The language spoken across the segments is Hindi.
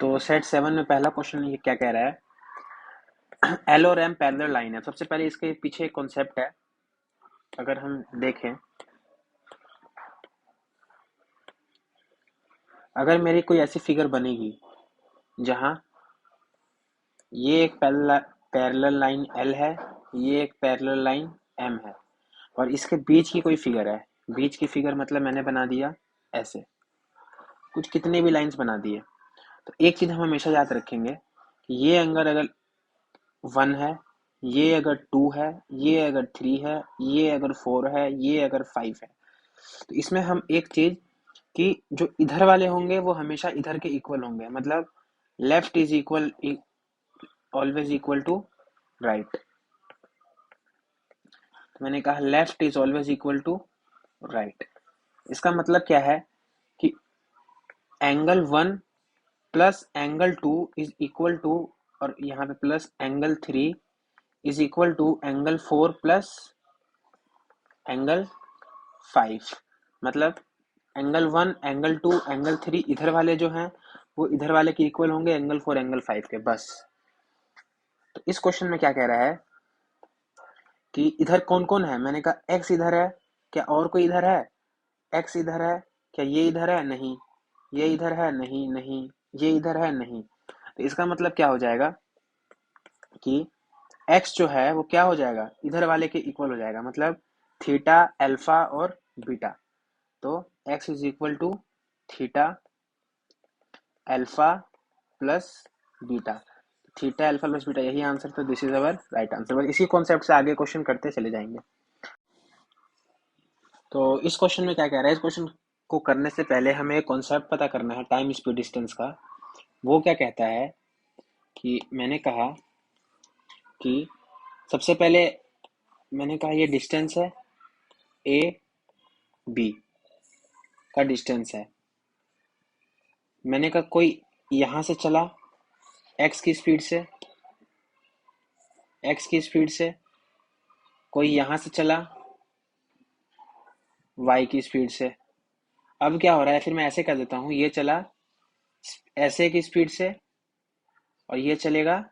तो सेट 7 में पहला क्वेश्चन ये क्या कह रहा है, एल और एम पैरेलल लाइन है। सबसे पहले इसके पीछे एक कॉन्सेप्ट है, अगर हम देखें, अगर मेरी कोई ऐसी फिगर बनेगी जहां ये एक पैरेलल लाइन एल है, ये एक पैरेलल लाइन एम है, और इसके बीच की कोई फिगर है। बीच की फिगर मतलब मैंने बना दिया ऐसे, कुछ कितने भी लाइंस बना दिए। तो एक चीज हम हमेशा याद रखेंगे कि ये एंगल अगर 1 है, ये अगर 2 है, ये अगर 3 है, ये अगर 4 है, ये अगर 5 है, तो इसमें हम एक चीज कि जो इधर वाले होंगे वो हमेशा इधर के इक्वल होंगे, मतलब left is equal always equal to right. तो मैंने कहा left is always equal to right. इसका मतलब क्या है कि angle 1 plus angle 2 is equal to, और यहाँ पे plus angle 3 is equal to angle 4 plus angle 5। मतलब एंगल 1, एंगल 2, एंगल 3 इधर वाले जो हैं वो इधर वाले के इक्वल होंगे एंगल 4, एंगल 5 के, बस। तो इस क्वेश्चन में क्या कह रहा है कि इधर कौन कौन है। मैंने कहा एक्स इधर है, क्या और कोई इधर है? एक्स इधर है, क्या ये इधर है? नहीं। ये इधर है? नहीं नहीं। ये इधर है? नहीं। तो इसका मतलब क्या हो जाएगा कि एक्स जो है वो क्या हो जाएगा, इधर वाले के इक्वल हो जाएगा, मतलब थीटा, अल्फा और बीटा। तो x is equal to theta alpha plus beta. Theta alpha plus beta, यही आंसर। तो this is our right answer. बस इसी कॉन्सेप्ट से आगे क्वेश्चन करते चले जाएंगे। तो इस क्वेश्चन में क्या कह रहा है, इस क्वेश्चन को करने से पहले हमें एक कॉन्सेप्ट पता करना है टाइम स्पीड डिस्टेंस का। वो क्या कहता है कि मैंने कहा कि सबसे पहले मैंने कहा ये डिस्टेंस है, ए बी का डिस्टेंस है। मैंने कहा कोई यहां से चला एक्स की स्पीड से, एक्स की स्पीड से, कोई यहां से चला वाई की स्पीड से। अब क्या हो रहा है, फिर मैं ऐसे कर देता हूं, ये चला ऐसे की स्पीड से और ये चलेगा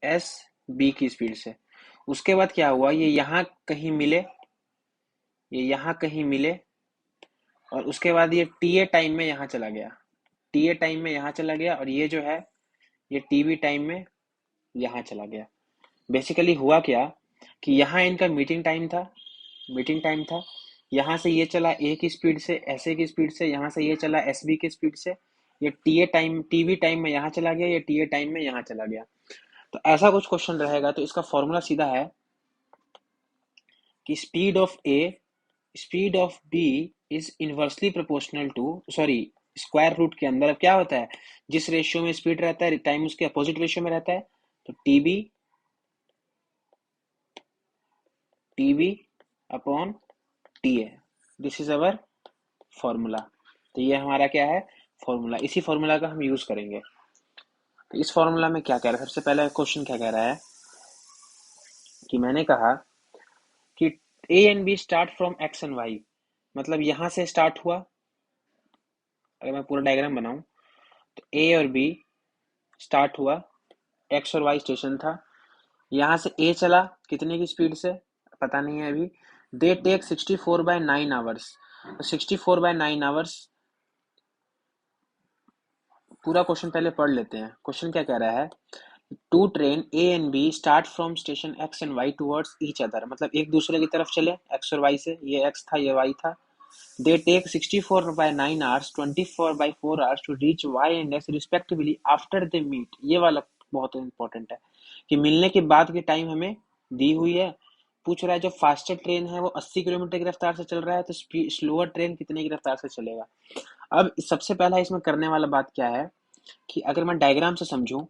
एस बी की स्पीड से। उसके बाद क्या हुआ, ये यहाँ कहीं मिले, ये यहाँ कहीं मिले, और उसके बाद ये टी ए टाइम में यहाँ चला गया, टी ए टाइम में यहाँ चला गया, और ये जो है ये टी बी टाइम में यहाँ चला गया। बेसिकली हुआ क्या कि यहाँ इनका मीटिंग टाइम था, मीटिंग टाइम था। यहाँ से ये चला ए की स्पीड से, ऐसे की स्पीड से, यहाँ से ये चला एस बी की स्पीड से, ये T A time, TV time में यहाँ चला गया, ये टी ए टाइम में यहाँ चला गया। तो ऐसा कुछ क्वेश्चन रहेगा। तो इसका फॉर्मूला सीधा है कि speed of A speed of B is inversely proportional to, sorry, square root के अंदर अब क्या होता है, जिस रेशियो में स्पीड रहता है टाइम उसके अपोजिट रेशियो में रहता है। तो TB upon T A, this is our formula. तो ये हमारा क्या है, फॉर्मूला। इसी फॉर्मूला का हम यूज करेंगे। तो इस फॉर्मूला में क्या कह रहा है, सबसे पहला क्वेश्चन क्या कह रहा है कि मैंने कहा कि A and B start from X and Y, मतलब यहां से स्टार्ट हुआ। अगर मैं पूरा डायग्राम बनाऊं तो ए और बी स्टार्ट हुआ, एक्स और वाई स्टेशन था। यहाँ से ए चला कितने की स्पीड से पता नहीं है अभी। They take 64/9 hours. तो 64/9 आवर्स, पूरा क्वेश्चन पहले पढ़ लेते हैं। क्वेश्चन क्या कह रहा है, two train A and B start from station X and Y towards each other, मतलब एक दूसरे की तरफ चले एक्स और वाई से, ये एक्स था ये वाई था। They take 64/9 hours 24/4 hours to reach Y and X respectively after they meet. ये वाला बहुत इंपॉर्टेंट है कि मिलने के बाद की टाइम हमें दी हुई है। पूछ रहा है जो फास्टर ट्रेन है वो 80 किलोमीटर की रफ्तार से चल रहा है, तो स्लोअर ट्रेन कितने की रफ्तार से चलेगा। अब सबसे पहला इसमें करने वाला बात क्या है कि अगर मैं डायग्राम से समझूं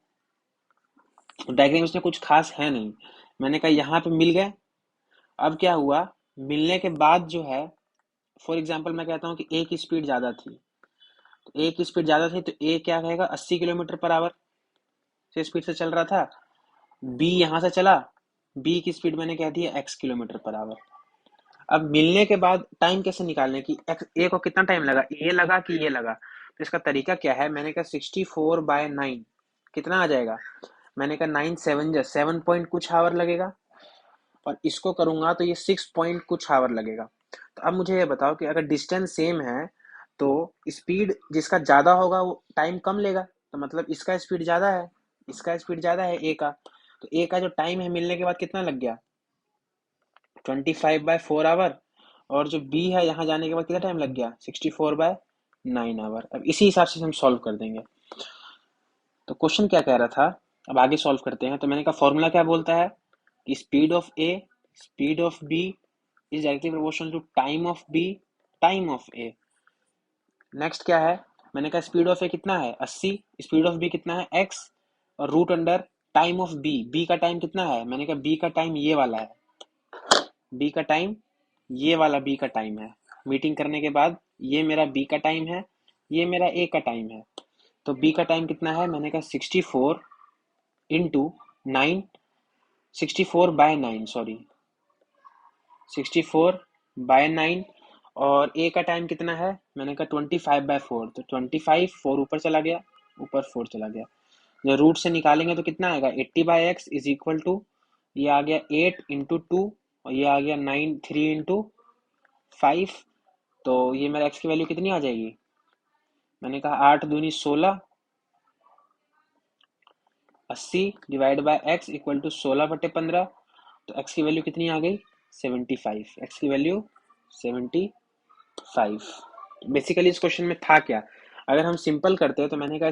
तो डायग्राम इसमें कुछ खास है नहीं। मैंने कहा यहाँ पे मिल गए। अब क्या हुआ, मिलने के बाद जो है, फॉर एग्जाम्पल मैं कहता हूँ कि ए की स्पीड ज्यादा थी, तो ए की स्पीड ज्यादा थी तो ए क्या कहेगा, 80 किलोमीटर पर आवर से स्पीड से चल रहा था। बी यहाँ से चला, बी की स्पीड मैंने कह दी है x किलोमीटर पर आवर। अब मिलने के बाद टाइम कैसे निकालने की, ए को कितना टाइम लगा, ये लगा कि ये लगा। तो इसका तरीका क्या है, मैंने कहा 64/9 कितना आ जाएगा, मैंने कहा 9 7 जा 7 पॉइंट कुछ आवर लगेगा, और इसको करूंगा तो ये 6 पॉइंट कुछ आवर लगेगा। तो अब मुझे ये बताओ कि अगर डिस्टेंस सेम है तो स्पीड जिसका ज्यादा होगा वो टाइम कम लेगा, तो मतलब इसका स्पीड ज्यादा है, इसका स्पीड ज्यादा है ए का, तो ए का जो टाइम है मिलने के बाद कितना लग गया 25/4 आवर, और जो बी है यहाँ जाने के बाद कितना टाइम लग गया 64/9 आवर। अब इसी हिसाब से हम सॉल्व कर देंगे। तो क्वेश्चन क्या कह रहा था, अब आगे सॉल्व करते हैं। तो मैंने कहा फॉर्मूला क्या बोलता है कि speed of B is directly proportional to time of A. Next क्या है, मैंने कहा स्पीड ऑफ ए कितना है 80, स्पीड ऑफ बी कितना है x, और root under time of B का टाइम कितना है, मैंने कहा बी का टाइम ये वाला है, बी का टाइम ये वाला बी का टाइम है, मीटिंग करने के बाद ये मेरा बी का टाइम है, ये मेरा ए का टाइम है। तो बी का टाइम कितना है, मैंने कहा 64 इंटू 9, 64/9 सॉरी 64/9, और ए का टाइम कितना है, मैंने कहा 25/4, तो 25 4 ऊपर चला गया, ऊपर 4 चला गया, जब रूट से निकालेंगे तो कितना आएगा 80/x इज इक्वल टू, ये आ गया 8 इंटू 2, और ये आ गया 9 3 इंटू 5, तो ये मेरा x की वैल्यू कितनी आ जाएगी, मैंने कहा 8 दूनी 16, 80 divide by x equal to 16/15, तो x की वैल्यू कितनी आ गई 75, x की वैल्यू 75। बेसिकली इस क्वेश्चन में था क्या, अगर हम सिंपल करते हैं तो मैंने कहा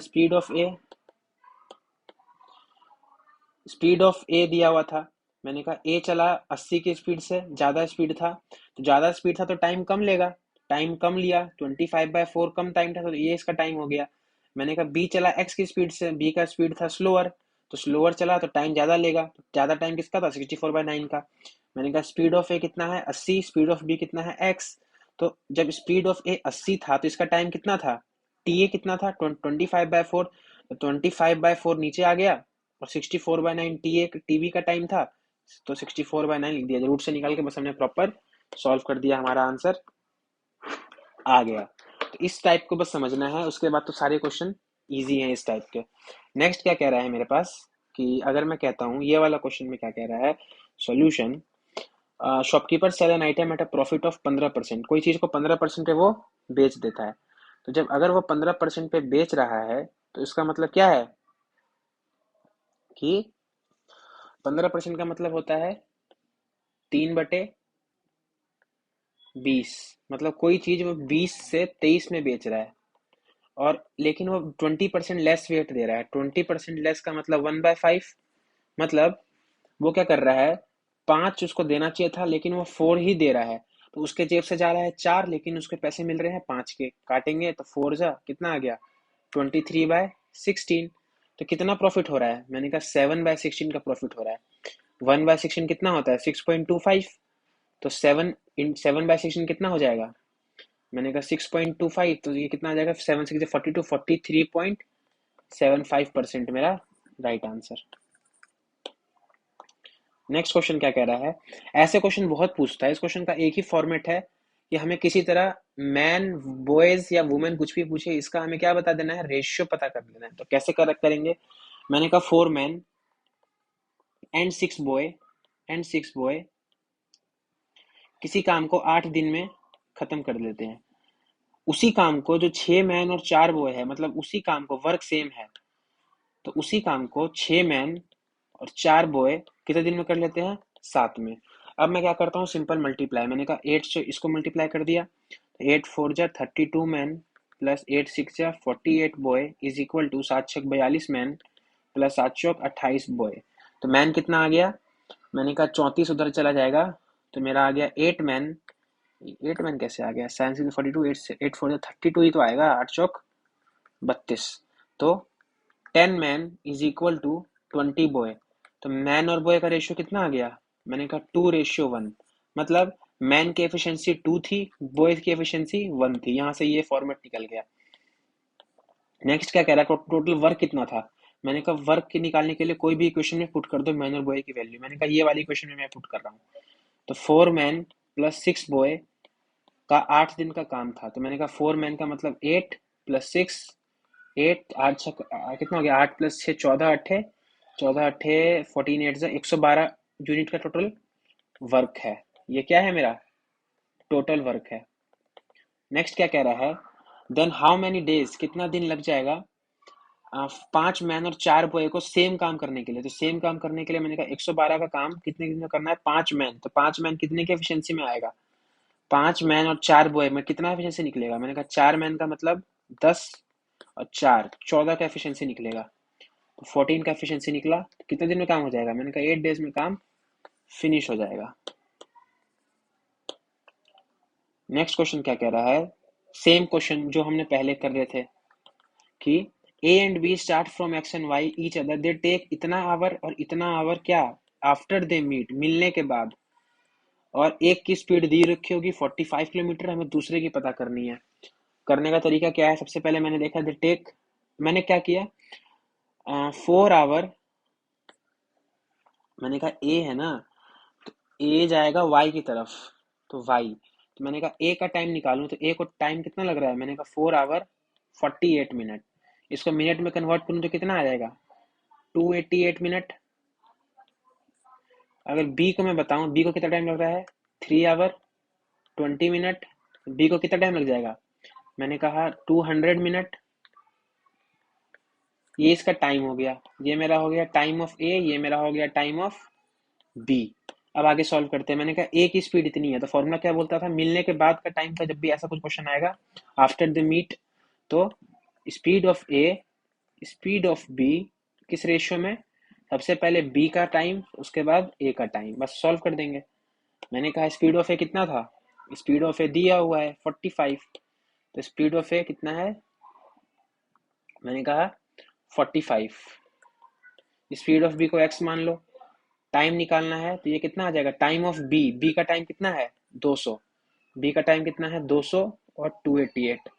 स्पीड ऑफ ए दिया हुआ था, मैंने कहा ए चला 80 की स्पीड से, ज्यादा स्पीड था, तो ज्यादा स्पीड था तो टाइम कम लेगा, टाइम कम लिया 25/4 कम टाइम था, तो ये इसका टाइम हो गया। मैंने कहा बी चला एक्स की स्पीड से, बी का स्पीड था स्लोअर, तो स्लोअर चला तो टाइम ज्यादा लेगा, तो ज्यादा टाइम किसका था 64/9 का। मैंने कहा स्पीड ऑफ ए कितना है 80, स्पीड ऑफ बी कितना है एक्स, तो जब स्पीड ऑफ ए 80 था तो इसका टाइम कितना था, टी ए कितना था 25/4, तो 25/4 नीचे आ गया, और 64/9 टीवी का टाइम था, तो 64/9 लिख दिया, रूट से निकाल के बस हमने प्रॉपर सॉल्व कर दिया, हमारा आंसर आ गया। तो इस टाइप को बस समझना है, उसके बाद तो सारे क्वेश्चन इजी हैं इस टाइप के। नेक्स्ट क्या कह रहा है मेरे पास, कि अगर मैं कहता हूँ ये वाला क्वेश्चन में क्या कह रहा है, solution shopkeeper sell an item at a profit of 15%, कोई चीज को 15% पे वो बेच देता है, तो जब अगर वो 15% पे बेच रहा है तो इसका मतलब क्या है कि 15% का मतलब होता है 3/20, मतलब कोई चीज वो 20 से 23 में बेच रहा है, और लेकिन वो 20% लेस वेट दे रहा है, 20% लेस का मतलब 1/5, मतलब वो क्या कर रहा है 5 उसको देना चाहिए था लेकिन वो 4 ही दे रहा है, तो उसके जेब से जा रहा है 4, लेकिन उसके पैसे मिल रहे हैं 5 के, काटेंगे तो 4 जा कितना आ गया 23/16, तो कितना प्रॉफिट हो रहा है, मैंने कहा 7/16 का प्रॉफिट हो रहा है। 1/16 कितना होता है 6.25, तो 7/16 कितना हो जाएगा, मैंने कहा 6.25, तो ये कितना आ जाएगा 7 6 42, 43.75% मेरा राइट आंसर। नेक्स्ट क्वेश्चन क्या कह रहा है, ऐसे क्वेश्चन बहुत पूछता है, इस क्वेश्चन का एक ही फॉर्मेट है कि हमें किसी तरह मैन बॉयज या वुमेन कुछ भी पूछे, इसका हमें क्या बता देना है, रेशियो पता कर देना है। तो कैसे करेंगे, मैंने कहा 4 मैन एंड 6 बॉय किसी काम को 8 दिन में खत्म कर देते हैं, उसी काम को जो 6 मैन और 4 बॉय है, मतलब उसी काम को वर्क सेम है, तो उसी काम को 6 मैन और 4 बॉय कितने दिन में कर लेते हैं 7 में। अब मैं क्या करता हूँ सिंपल मल्टीप्लाई, मैंने कहा 8 से इसको मल्टीप्लाई कर दिया, 8 4 जा 32 मैन प्लस 8 6 जा 48 boy is equal to 7 6 42 man plus 7 चौक 28 बॉय। तो मैन कितना आ गया, मैंने कहा 34 उधर चला जाएगा, तो मेरा आ गया 8 मैन, 8 मैन कैसे आ गया, 7 6 42, 8 4 32 ही तो आएगा, 8 चौक 32, तो 10 man is equal to 20 boy, तो मैन और बॉय का रेशियो कितना आ गया, मैंने कहा 2:1, मतलब मैन की एफिशिएंसी 2 थी, बॉय की एफिशिएंसी 1 थी, यहां से ये फॉर्मेट निकल गया। नेक्स्ट क्या कह रहा है, टोटल वर्क कितना था, मैंने कहा वर्क के निकालने के लिए कोई भी इक्वेशन में पुट कर दो मैन और बॉय की वैल्यू, मैंने कहा ये वाली इक्वेशन में मैं पुट कर रहा हूँ, तो 4 मैन प्लस 6 बॉय का 8 दिन का काम था, तो मैंने कहा 4 मैन का मतलब 8 प्लस 6 8 8 कितना हो गया, 8 प्लस 6 14 अट्ठे 14 अट्ठे 14 8 से 112 यूनिट का टोटल वर्क है। ये क्या है, मेरा टोटल वर्क है। नेक्स्ट क्या कह रहा है, देन हाउ मेनी डेज, कितना दिन लग जाएगा 5 मैन और 4 बॉय को सेम काम करने के लिए। तो सेम काम करने के लिए मैंने कहा 112 का काम कितने दिन में करना है, 5 मैन। तो 5 मैन कितने की एफिशिएंसी में आएगा, 5 मैन और 4 बॉय में कितना एफिशिएंसी निकलेगा। मैंने कहा 4 मैन का मतलब 10 और 4 14 का एफिशिएंसी निकलेगा। तो 14 का एफिशिएंसी निकला, तो कितने दिन में काम हो जाएगा। मैंने कहा 8 डेज में काम फिनिश हो जाएगा। नेक्स्ट क्वेश्चन क्या कह रहा है, सेम क्वेश्चन जो हमने पहले कर रहे थे कि A and B start from X and Y each other, they take इतना आवर और इतना आवर क्या आफ्टर दे मीट, मिलने के बाद। और एक की स्पीड दी रखी होगी 45 किलोमीटर, हमें दूसरे की पता करनी है। करने का तरीका क्या है, सबसे पहले मैंने देखा दे टेक, मैंने क्या किया 4 आवर, मैंने कहा A है ना, तो A जाएगा Y की तरफ, तो Y, तो मैंने कहा A का टाइम निकालूं, तो A को टाइम कितना लग रहा है, मैंने कहा 4 आवर 48 मिनट। इसको मिनट में कन्वर्ट करूं तो कितना आ जाएगा 288 मिनट। अगर बी को मैं बताऊं, बी को कितना टाइम लग रहा है 3 आवर 20 मिनट, बी को कितना टाइम लग जाएगा, मैंने कहा 200 मिनट। ये इसका टाइम हो गया, ये मेरा हो गया टाइम ऑफ ए, ये मेरा हो गया टाइम ऑफ बी। अब आगे सॉल्व करते हैं। मैंने कहा ए की स्पीड इतनी है, तो फॉर्मूला क्या बोलता था, मिलने के बाद का टाइम का, जब भी ऐसा कुछ क्वेश्चन आएगा आफ्टर द मीट, तो speed of A speed of B किस रेशियो में, सबसे पहले बी का टाइम उसके बाद ए का टाइम, बस सॉल्व कर देंगे। मैंने कहा स्पीड ऑफ ए कितना था, स्पीड ऑफ ए दिया हुआ है 45, तो स्पीड ऑफ ए कितना है, मैंने कहा 45। स्पीड ऑफ बी को एक्स मान लो, टाइम निकालना है तो ये कितना आ जाएगा, टाइम ऑफ बी, बी का टाइम कितना है 200, बी का टाइम कितना है 200 और 288,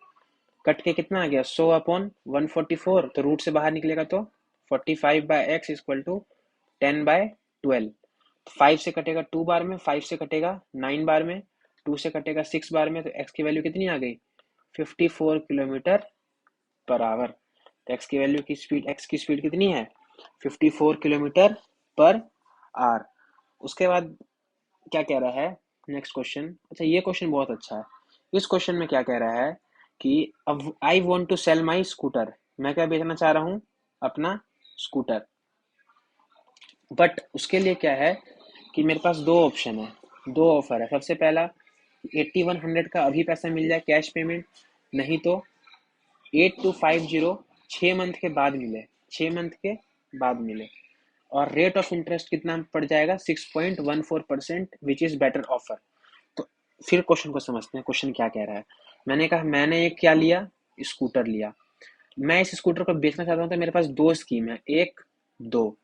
कट के कितना आ गया 100 अपॉन 144, तो रूट से बाहर निकलेगा तो 45 by x equal to 10 by 12। 5 से कटेगा 2 बार में, 5 से कटेगा 9 बार में, 2 से कटेगा 6 बार में, तो एक्स की वैल्यू कितनी आ गई 54 किलोमीटर पर आवर। तो एक्स की वैल्यू की स्पीड, एक्स की स्पीड कितनी है 54 किलोमीटर पर आवर। उसके बाद क्या कह रहा है नेक्स्ट क्वेश्चन, अच्छा ये क्वेश्चन बहुत अच्छा है। इस क्वेश्चन में क्या कह रहा है कि अब I want to sell my scooter, मैं क्या बेचना चाह रहा हूँ अपना स्कूटर, बट उसके लिए क्या है कि मेरे पास दो ऑप्शन है, दो ऑफर है। सबसे पहला 8100 का अभी पैसा मिल जाए कैश पेमेंट, नहीं तो 8250 6 मंथ के बाद मिले, 6 मंथ के बाद मिले, और रेट ऑफ इंटरेस्ट कितना पड़ जाएगा 6.14%, विच इज बेटर ऑफर। तो फिर क्वेश्चन को समझते हैं, क्वेश्चन क्या कह रहा है। मैंने कहा मैंने एक क्या लिया, स्कूटर लिया, मैं इस स्कूटर को बेचना चाहता हूँ, तो मेरे पास दो स्कीम है, एक दो।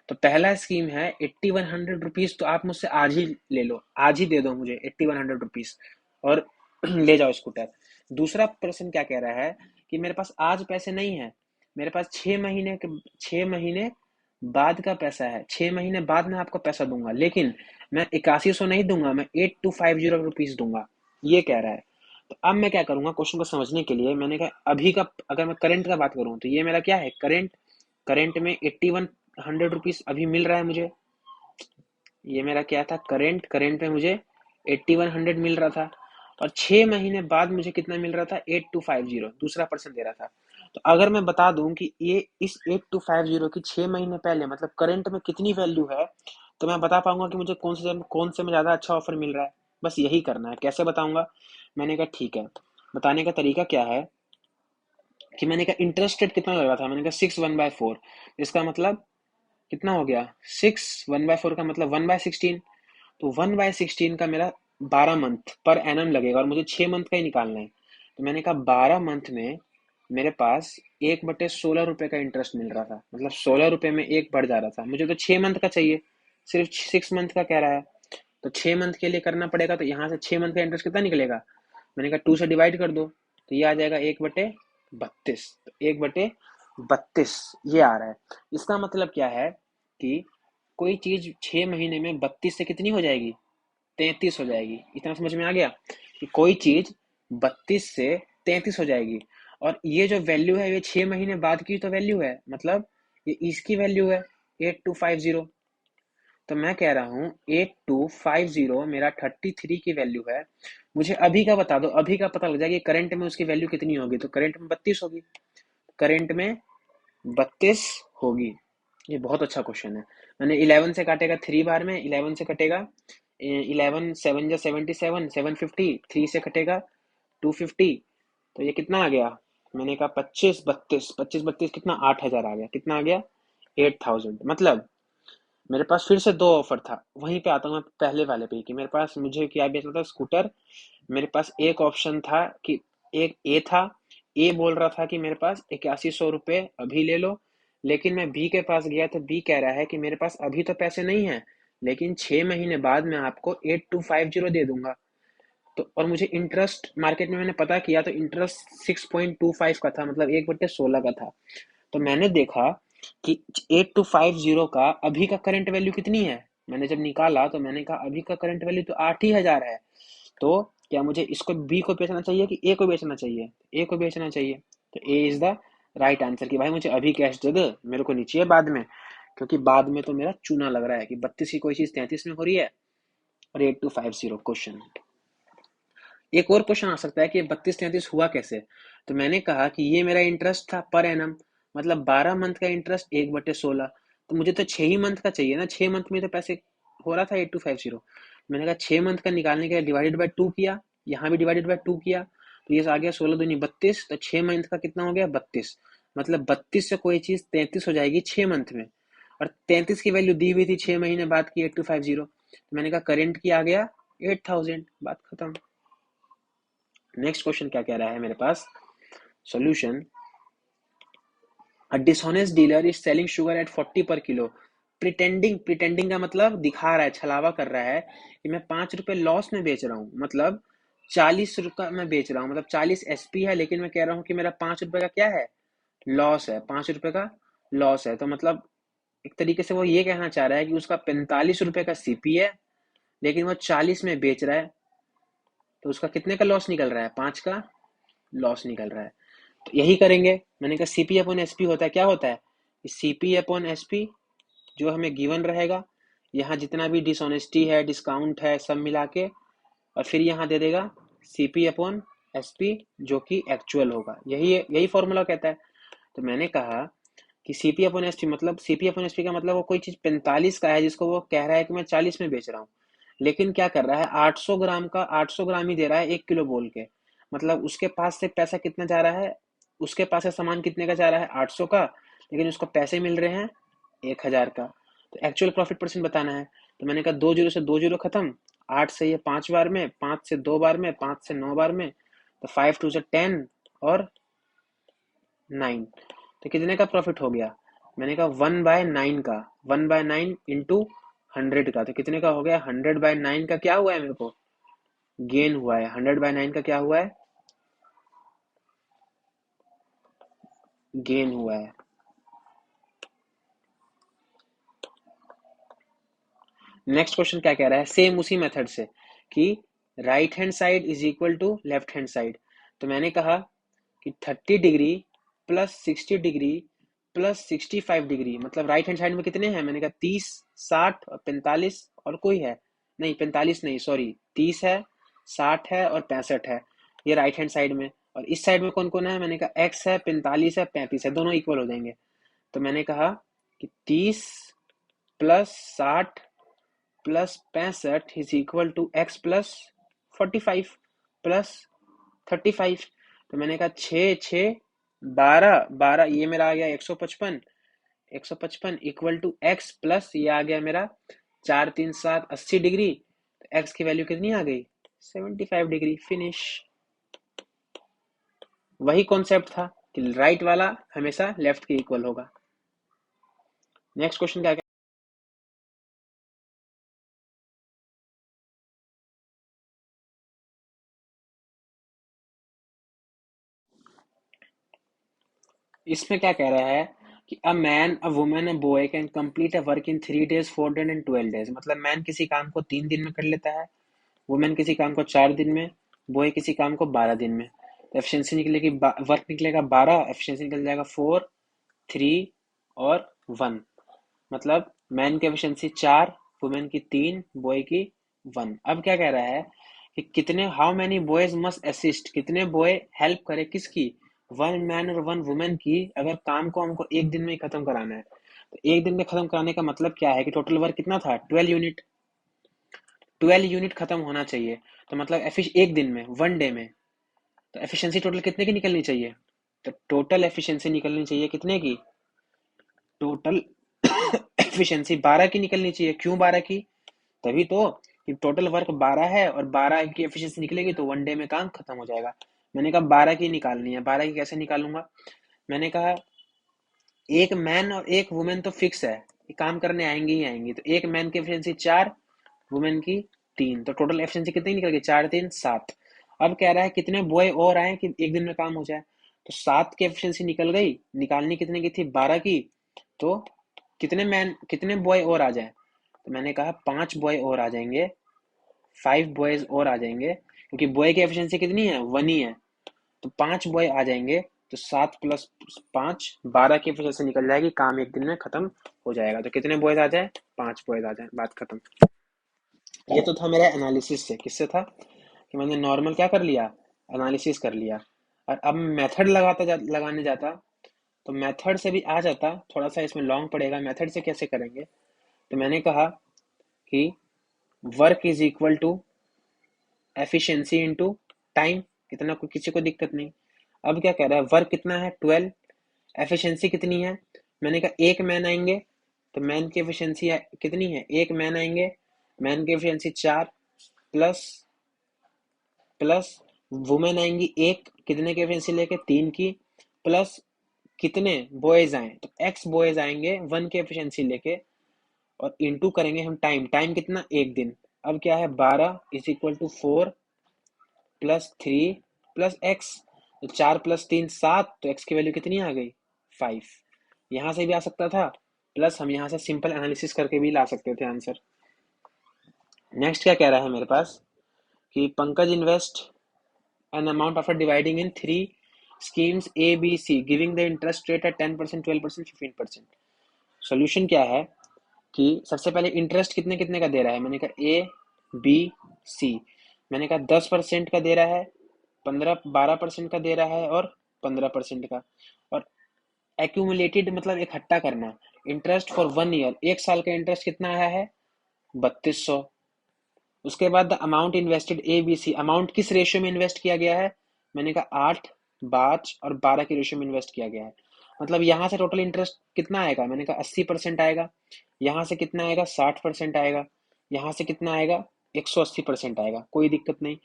तो पहला स्कीम है 8100 रुपीज, तो आप मुझसे आज ही ले लो, आज ही दे दो मुझे 8100 रुपीज और ले जाओ स्कूटर। दूसरा प्रश्न क्या कह रहा है कि मेरे पास आज पैसे नहीं है, मेरे पास 6 महीने बाद का पैसा है, 6 महीने बाद मैं आपको पैसा दूंगा, लेकिन मैं 8100 नहीं दूंगा, मैं 8250 रुपीज दूंगा, ये कह रहा है। तो अब मैं क्या करूंगा क्वेश्चन को समझने के लिए, मैंने कहा अभी का, अगर मैं करंट का बात करूं तो ये मेरा क्या है करंट, करंट में 8100 रुपीज अभी मिल रहा है मुझे, ये मेरा क्या था करंट, करंट में मुझे 8100 मिल रहा था, और 6 महीने बाद मुझे कितना मिल रहा था 8250, दूसरा पर्सन दे रहा था। तो अगर मैं बता दूं कि ये इस 8250 की 6 महीने पहले मतलब करंट में कितनी वैल्यू है, तो मैं बता पाऊंगा कि मुझे कौन से में ज्यादा अच्छा ऑफर मिल रहा है। बस यही करना है, कैसे बताऊंगा। मैंने कहा ठीक है, बताने का तरीका क्या है कि मैंने कहा इंटरेस्ट रेट कितना लग रहा था, मैंने कहा 6 1/4, इसका मतलब कितना हो गया 6 1/4 का मतलब 1/16, तो 1/16 का मेरा 12 मंथ पर एनम लगेगा, और मुझे 6 मंथ का ही निकालना है। तो मैंने कहा 12 मंथ में मेरे पास 1/16 रुपए का इंटरेस्ट मिल रहा था, मतलब 16 रुपए में एक बढ़ जा रहा था, मुझे तो 6 मंथ का चाहिए, सिर्फ 6 मंथ का कह रहा है। तो 6 मंथ के लिए करना पड़ेगा, तो यहाँ से 6 मंथ का इंटरेस्ट कितना निकलेगा, मैंने कहा 2 से डिवाइड कर दो, तो ये आ जाएगा 1/32, तो 1/32 ये आ रहा है। इसका मतलब क्या है कि कोई चीज 6 महीने में 32 से कितनी हो जाएगी 33 हो जाएगी। इतना समझ में आ गया कि कोई चीज 32 से 33 हो जाएगी। और ये जो वैल्यू है ये 6 महीने बाद की तो वैल्यू है, मतलब ये इसकी वैल्यू है 8250। तो मैं कह रहा हूँ 8250 मेरा 33 की वैल्यू है। मुझे अभी का बता दो, अभी का पता लग जाएगा कि करंट में उसकी वैल्यू कितनी होगी। तो करंट में 32 होगी, करंट में 32 होगी। ये बहुत अच्छा क्वेश्चन है। मैंने 11 से काटेगा 3 बार में, 11 से कटेगा 11 7 जा 77, 750, 3 से कटेगा 250। तो ये कितना आ गया, मैंने कहा 25 32, 25 32 कितना, 8000 आ गया। कितना आ गया, 8000। मतलब मेरे पास फिर से दो ऑफर था। वहीं पे आता हूँ मैं पहले वाले पे कि मेरे पास, मुझे क्या बेचना था, स्कूटर। मेरे पास एक ऑप्शन था कि एक ए था, ए बोल रहा था कि मेरे पास 8100 रुपये अभी ले लो। लेकिन मैं बी के पास गया तो बी कह रहा है कि मेरे पास अभी तो पैसे नहीं है, लेकिन 6 महीने बाद मैं आपको 8250 दे दूंगा। तो और मुझे इंटरेस्ट मार्केट में मैंने पता किया तो इंटरेस्ट 6.25 का था, मतलब 1/16 का था। तो मैंने देखा कि 8250 का अभी का करंट वैल्यू कितनी है। मैंने जब निकाला तो मैंने कहा अभी का करंट वैल्यू तो 8,000 है। तो क्या मुझे इसको बी को बेचना चाहिए कि ए को बेचना चाहिए? ए को बेचना चाहिए। तो ए इज द राइट आंसर कि भाई मुझे अभी कैश दे दे, मेरे को नहीं चाहिए बाद में। क्योंकि बाद में तो मेरा चूना लग रहा है कि 32 की कोई चीज 33 में हो रही है। और 8250 क्वेश्चन। एक और क्वेश्चन आ सकता है कि 32 33 हुआ कैसे। तो मैंने कहा कि ये मेरा इंटरेस्ट था पर एनम, मतलब 12 मंथ का इंटरेस्ट 1/16। तो मुझे तो 6 ही मंथ का चाहिए ना, 6 मंथ में तो पैसे हो रहा था 8250। मैंने कहा 6 मंथ का निकालने के लिए डिवाइडेड बाय 2 किया, यहाँ भी डिवाइडेड बाय 2 किया। तो ये आ गया 16 दूनी 32। तो 6 मंथ का कितना हो गया, 32। मतलब 32 से कोई चीज 33 हो जाएगी 6 मंथ में। और 33 की वैल्यू दी हुई थी 6 महीने बाद की 8250। तो मैंने कहा करेंट की आ गया 8000, बात खत्म। नेक्स्ट क्वेश्चन क्या कह रहा है मेरे पास, solution. A dishonest dealer is selling sugar at 40 per kilo, pretending का मतलब दिखा रहा है, छलावा कर रहा है कि मैं 5 रुपए लॉस में बेच रहा हूँ। मतलब 40 रुपये में बेच रहा हूँ, मतलब 40 एसपी है, लेकिन मैं कह रहा हूँ कि मेरा 5 रुपए का क्या है, लॉस है। 5 रुपए का लॉस है। तो मतलब एक तरीके से वो ये कहना चाह रहा है कि उसका 45 रुपए का सीपी है, लेकिन वो 40 में बेच रहा है। तो उसका कितने का लॉस निकल रहा है, 5 का लॉस निकल रहा है। तो यही करेंगे। मैंने कहा सीपी अपॉन एसपी होता है, क्या होता है, सीपी अपॉन एसपी जो हमें गिवन रहेगा, यहाँ जितना भी डिसऑनेस्टी है डिस्काउंट है सब मिला के, और फिर यहाँ दे देगा सीपी अपॉन एसपी जो कि एक्चुअल होगा। यही फॉर्मूला कहता है। तो मैंने कहा कि सीपी अपॉन एसपी मतलब, सीपी अपॉन एसपी का मतलब वो कोई चीज 45 का है जिसको वो कह रहा है कि मैं 40 में बेच रहा हूँ, लेकिन क्या कर रहा है 800 ग्राम का 800 ग्राम ही दे रहा है 1 किलो बोल के। मतलब उसके पास से पैसा कितना जा रहा है, उसके पास से सामान कितने का जा रहा है, 800 का, लेकिन उसको पैसे मिल रहे हैं 1000 का। तो एक्चुअल प्रॉफिट परसेंट बताना है। तो मैंने कहा 2 जीरो से 2 जीरो खत्म, 8 से ये 5 बार में, 5 से 2 बार में, 5 से 9 बार में। तो 5 टू से 10 और 9। तो कितने का प्रॉफिट हो गया, मैंने कहा 1/9 का, 1/9 इंटू 100 का। तो कितने का हो गया, 100/9 का क्या हुआ है मेरे को, गेन हुआ है। 100/9 का क्या हुआ है, गेन हुआ है। नेक्स्ट क्वेश्चन क्या कह रहा है, सेम उसी मेथड से कि right hand side is equal to left hand side. तो मैंने कहा कि 30 degree plus 60 degree plus 65 degree, मतलब राइट हैंड साइड में कितने हैं, मैंने कहा 30 60 और 45 और कोई है नहीं, 45 नहीं सॉरी, 30 है, 60 है और 65 है। ये राइट हैंड साइड में। और इस साइड में कौन कौन है, मैंने कहा x है, 45 है, 35 है, दोनों इक्वल हो जाएंगे। तो मैंने कहा कि 30 plus 60 plus 65 is equal to x plus 45 plus 35। तो मैंने कहा 6 6 12 12, ये मेरा आ गया 155, 155 इक्वल टू x प्लस ये आ गया मेरा 4 3 7 80 डिग्री। तो x की वैल्यू कितनी आ गई, 75 डिग्री। फिनिश। वही कॉन्सेप्ट था कि राइट वाला हमेशा लेफ्ट के इक्वल होगा। नेक्स्ट क्वेश्चन क्या, इसमें क्या कह रहा है कि a man a woman a boy can complete a work in 3 days 4 days and 12 days। मतलब मैन किसी काम को 3 दिन में कर लेता है, वुमेन किसी काम को 4 दिन में, बॉय किसी काम को 12 दिन में। तो एफिशिएंसी निकलेगी, वर्क निकलेगा 12, एफिशिएंसी निकल जाएगा 4, 3 और 1। मतलब मैन की एफिशिएंसी 4, वुमेन की 3, बॉय की 1। अब क्या कह रहा है कि कितने, how many boys must assist, कितने बॉय हेल्प करे किसकी, 1 मैन और 1 वुमेन की, अगर काम को हमको एक दिन में ही खत्म कराना है। तो एक दिन में खत्म कराने का मतलब क्या है कि टोटल वर्क कितना था, 12 यूनिट, 12 यूनिट खत्म होना चाहिए। तो मतलब एक दिन में, 1 डे में, तो एफिशिएंसी टोटल कितने की निकलनी चाहिए, तो टोटल एफिशिएंसी निकलनी चाहिए कितने की, टोटल एफिशिएंसी 12 की निकलनी चाहिए। क्यों 12 की, तभी तो कि टोटल वर्क 12 है और 12 की एफिशिएंसी निकलेगी तो 1 डे में काम खत्म हो जाएगा। मैंने कहा 12 की निकालनी है, 12 की कैसे निकालूंगा, मैंने कहा एक मैन और एक वुमेन तो फिक्स है, ये काम करने आएंगी ही आएंगी, तो एक मैन की एफिशिएंसी 4, वुमेन की 3, तो टोटल एफिशिएंसी कितनी निकल गई, 4 3 7। अब कह रहा है कितने बॉय और आए कि एक दिन में काम हो जाए, तो 7 की एफिशिएंसी निकल गई, निकालनी कितने की थी, 12 की, तो कितने बॉय और आ जाए, तो मैंने कहा 5 बॉय और आ जाएंगे, 5 बॉयज और आ जाएंगे, क्योंकि बॉय की एफिशिएंसी कितनी है, 1 ही है, तो 5 बॉय आ जाएंगे, तो 7 प्लस 5 12 की एफिशिएंसी निकल जाएगी, काम एक दिन में खत्म हो जाएगा। तो कितने बॉयज आ जाए, 5 बॉयज आ जाए, बात खत्म। ये तो था मेरा एनालिसिस से, किससे था कि मैंने नॉर्मल क्या कर लिया, एनालिसिस कर लिया। और अब मेथड लगाने जाता तो मेथड से भी आ जाता, थोड़ा सा इसमें लॉन्ग पड़ेगा, मेथड से कैसे करेंगे, तो मैंने कहा कि work is equal to efficiency into time, कितना को किसी को दिक्कत नहीं। अब क्या कह रहा है, वर्क कितना है 12, एफिशिएंसी कितनी है, मैंने कहा एक मैन आएंगे, तो मैन की एफिशिएंसी कितनी है, एक मैन आएंगे, मैन की एफिशिएंसी 4 प्लस प्लस वुमेन आएंगी एक, कितने की एफिशिएंसी लेके 3 की, प्लस कितने बॉयज आए, तो एक्स बॉयज आएंगे 1 की एफिशिएंसी लेके, और इनटू करेंगे हम टाइम, टाइम कितना, एक दिन। अब क्या है 12 is equal to 4 plus 3 plus x, तो 4 प्लस 3 7, तो एक्स की वैल्यू कितनी आ गई, 5। यहां से भी आ सकता था, प्लस हम यहां से सिंपल एनालिसिस करके भी ला सकते थे आंसर। नेक्स्ट क्या कह रहा है मेरे पास कि Pankaj invest an amount after dividing in three schemes A, B, C, giving the interest rate at 10%, 12%, 15%। Solution क्या है कि सबसे पहले इंटरेस्ट कितने कितने का दे रहा है, मैंने कहा ए बी सी, मैंने कहा 10% का दे रहा है, 12% का दे रहा है और 15% का, और एक्यूमुलेटेड मतलब इकट्ठा करना, इंटरेस्ट फॉर 1 ईयर, एक साल का इंटरेस्ट कितना आया है 3200। उसके बाद the amount invested A B C, amount किस रेशियो में इन्वेस्ट किया गया है, मैंने कहा 8 5 और 12 के रेशियो में इन्वेस्ट किया गया है। मतलब यहाँ से टोटल इंटरेस्ट कितना आएगा, मैंने कहा 80% आएगा, यहाँ से कितना आएगा 60% आएगा, यहाँ से कितना आएगा 180% आएगा, कोई दिक्कत नहीं।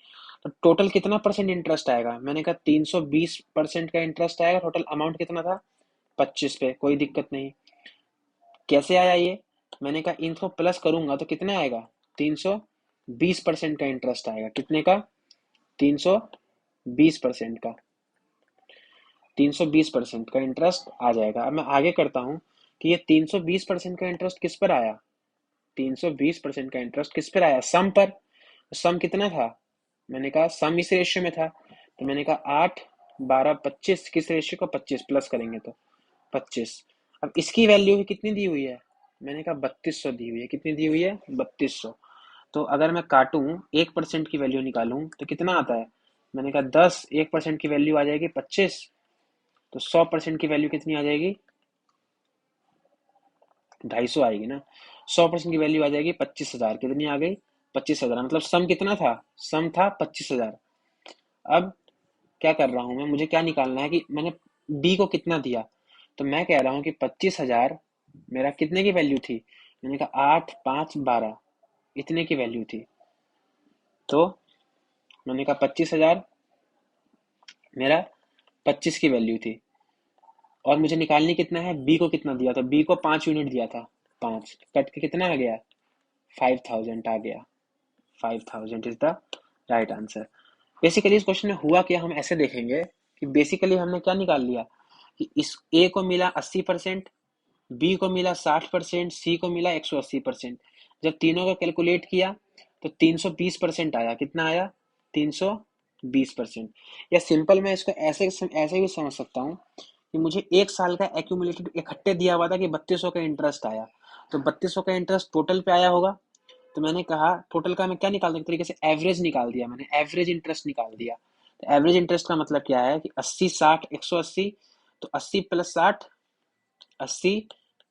तो टोटल कितना परसेंट इंटरेस्ट आएगा, मैंने कहा 320% का इंटरेस्ट आएगा, टोटल अमाउंट कितना था 25 पे, कोई दिक्कत नहीं। कैसे आया ये, मैंने कहा इनको प्लस करूंगा तो कितना आएगा 320% का इंटरेस्ट आएगा, कितने का 320% का, 320% का इंटरेस्ट आ जाएगा। अब मैं आगे करता हूँ कि ये 320% का इंटरेस्ट किस पर आया, 320% का इंटरेस्ट किस पर आया, सम पर। सम कितना था, मैंने कहा सम इस रेशियो में था, तो मैंने कहा 8 12 25, किस रेशियो को 25 प्लस करेंगे तो 25। अब इसकी वैल्यू कितनी दी हुई है, मैंने कहा 3200 दी हुई है, कितनी दी हुई है 3200। तो अगर मैं काटूं 1% की वैल्यू निकालूं तो कितना आता है, मैंने कहा 10, 1% की वैल्यू आ जाएगी 25, तो 100% की वैल्यू कितनी आ जाएगी 250 आएगी ना, 100% की वैल्यू आ जाएगी 25,000, कितनी आ गई 25,000, मतलब सम कितना था, सम था 25,000। अब क्या कर रहा हूं मैं, मुझे क्या निकालना है कि मैंने बी को कितना दिया, तो मैं कह रहा हूं कि 25,000 मेरा कितने की वैल्यू थी, मैंने कहा 8 5 12 इतने की वैल्यू थी, तो मैंने कहा 25,000 मेरा 25 की वैल्यू थी, और मुझे निकालनी कितना है, बी को कितना दिया था, बी को 5 यूनिट दिया था, 5 कट के कितना आ गया 5000 आ गया, 5000 is the right answer. Basically इस क्वेश्चन में हुआ क्या, हम ऐसे देखेंगे कि बेसिकली हमने क्या निकाल लिया कि इस ए को मिला 80%, बी को मिला 60%, सी को मिला 180%। जब तीनों का कैलकुलेट किया तो 320% आया, कितना आया 300 20%। या सिंपल मैं इसको ऐसे ऐसे भी समझ सकता हूँ कि मुझे 1 साल का एक्यूमुलेटेड इकट्ठे दिया हुआ था कि 3200 का इंटरेस्ट आया, तो 3200 का इंटरेस्ट टोटल पे आया होगा। तो मैंने कहा टोटल का मैं क्या निकाल दूं, एक तरीके से एवरेज निकाल दिया, मैंने एवरेज इंटरेस्ट निकाल दिया। तो एवरेज इंटरेस्ट का मतलब क्या है कि 80 60 180, तो 80 प्लस 60, 80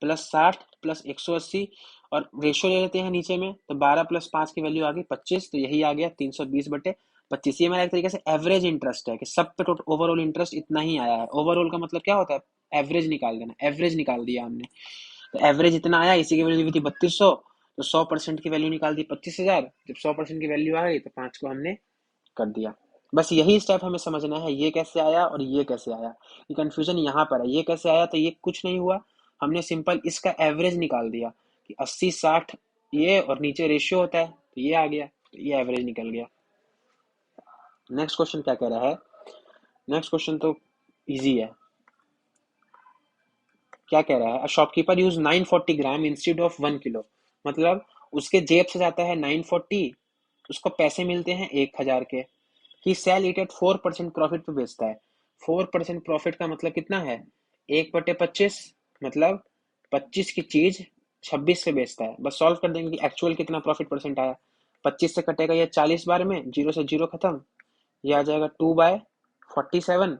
प्लस 60 प्लस 180, और रेशियो ले लेते हैं नीचे में, तो 12 प्लस 5 की वैल्यू आ गई 25, तो यही आ गया 320/25। ये मेरा एक तरीके से एवरेज इंटरेस्ट है कि सब पे टोटल ओवरऑल इंटरेस्ट इतना ही आया है। ओवरऑल का मतलब क्या होता है, एवरेज निकाल देना, एवरेज निकाल दिया हमने। तो एवरेज इतना आया, इसी की वैल्यू दी थी 3200, तो 100% की वैल्यू निकाल दी 25,000। जब 100% की वैल्यू आ गई तो 5 को हमने कर दिया। बस यही स्टेप हमें समझना है, ये कैसे आया और ये कैसे आया। ये कंफ्यूजन यहाँ पर है, ये कैसे आया, तो ये कुछ नहीं हुआ, हमने सिंपल इसका एवरेज निकाल दिया कि 80 60 ये, और नीचे रेशियो होता है तो ये आ गया, तो ये एवरेज निकल गया। नेक्स्ट क्वेश्चन क्या कह रहा है, नेक्स्ट क्वेश्चन तो इजी है। क्या कह रहा है, shopkeeper use 940 gram instead of 1 kilo. मतलब उसके जेब से जाता है 940, उसको पैसे मिलते हैं 1000 के। ही सेल इट एट 4% प्रॉफिट पे बेचता है। 4% प्रॉफिट का मतलब कितना है, 1/25, मतलब 25 की चीज 26 पे बेचता है। बस सॉल्व कर देंगे कि एक्चुअल कितना प्रॉफिट परसेंट आया। 25 से कटेगा ये 40 बार में, जीरो से जीरो खत्म, ये आ जाएगा 2/47,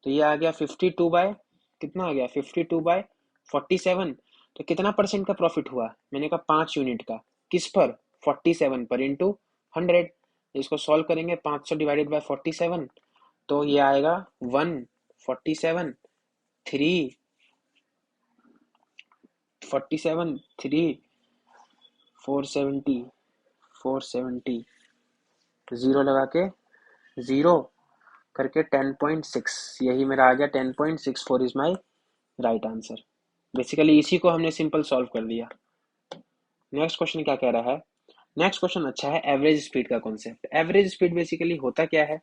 तो ये आ गया 52 बाय, कितना आ गया 52/47। तो कितना परसेंट का प्रॉफिट हुआ, मैंने कहा 5 यूनिट का, किस पर, 47 पर इंटू 100। इसको सॉल्व करेंगे, 500 डिवाइडेड बाय 47, तो ये आएगा 147 3 47 3 470 470, जीरो लगा के, जीरो करके 10.6, यही मेरा आ गया 10.64 is my right answer. Basically इसी को हमने सिंपल सॉल्व कर दिया। नेक्स्ट क्वेश्चन क्या कह रहा है, नेक्स्ट क्वेश्चन अच्छा है, एवरेज स्पीड का कॉन्सेप्ट। एवरेज स्पीड बेसिकली होता क्या है,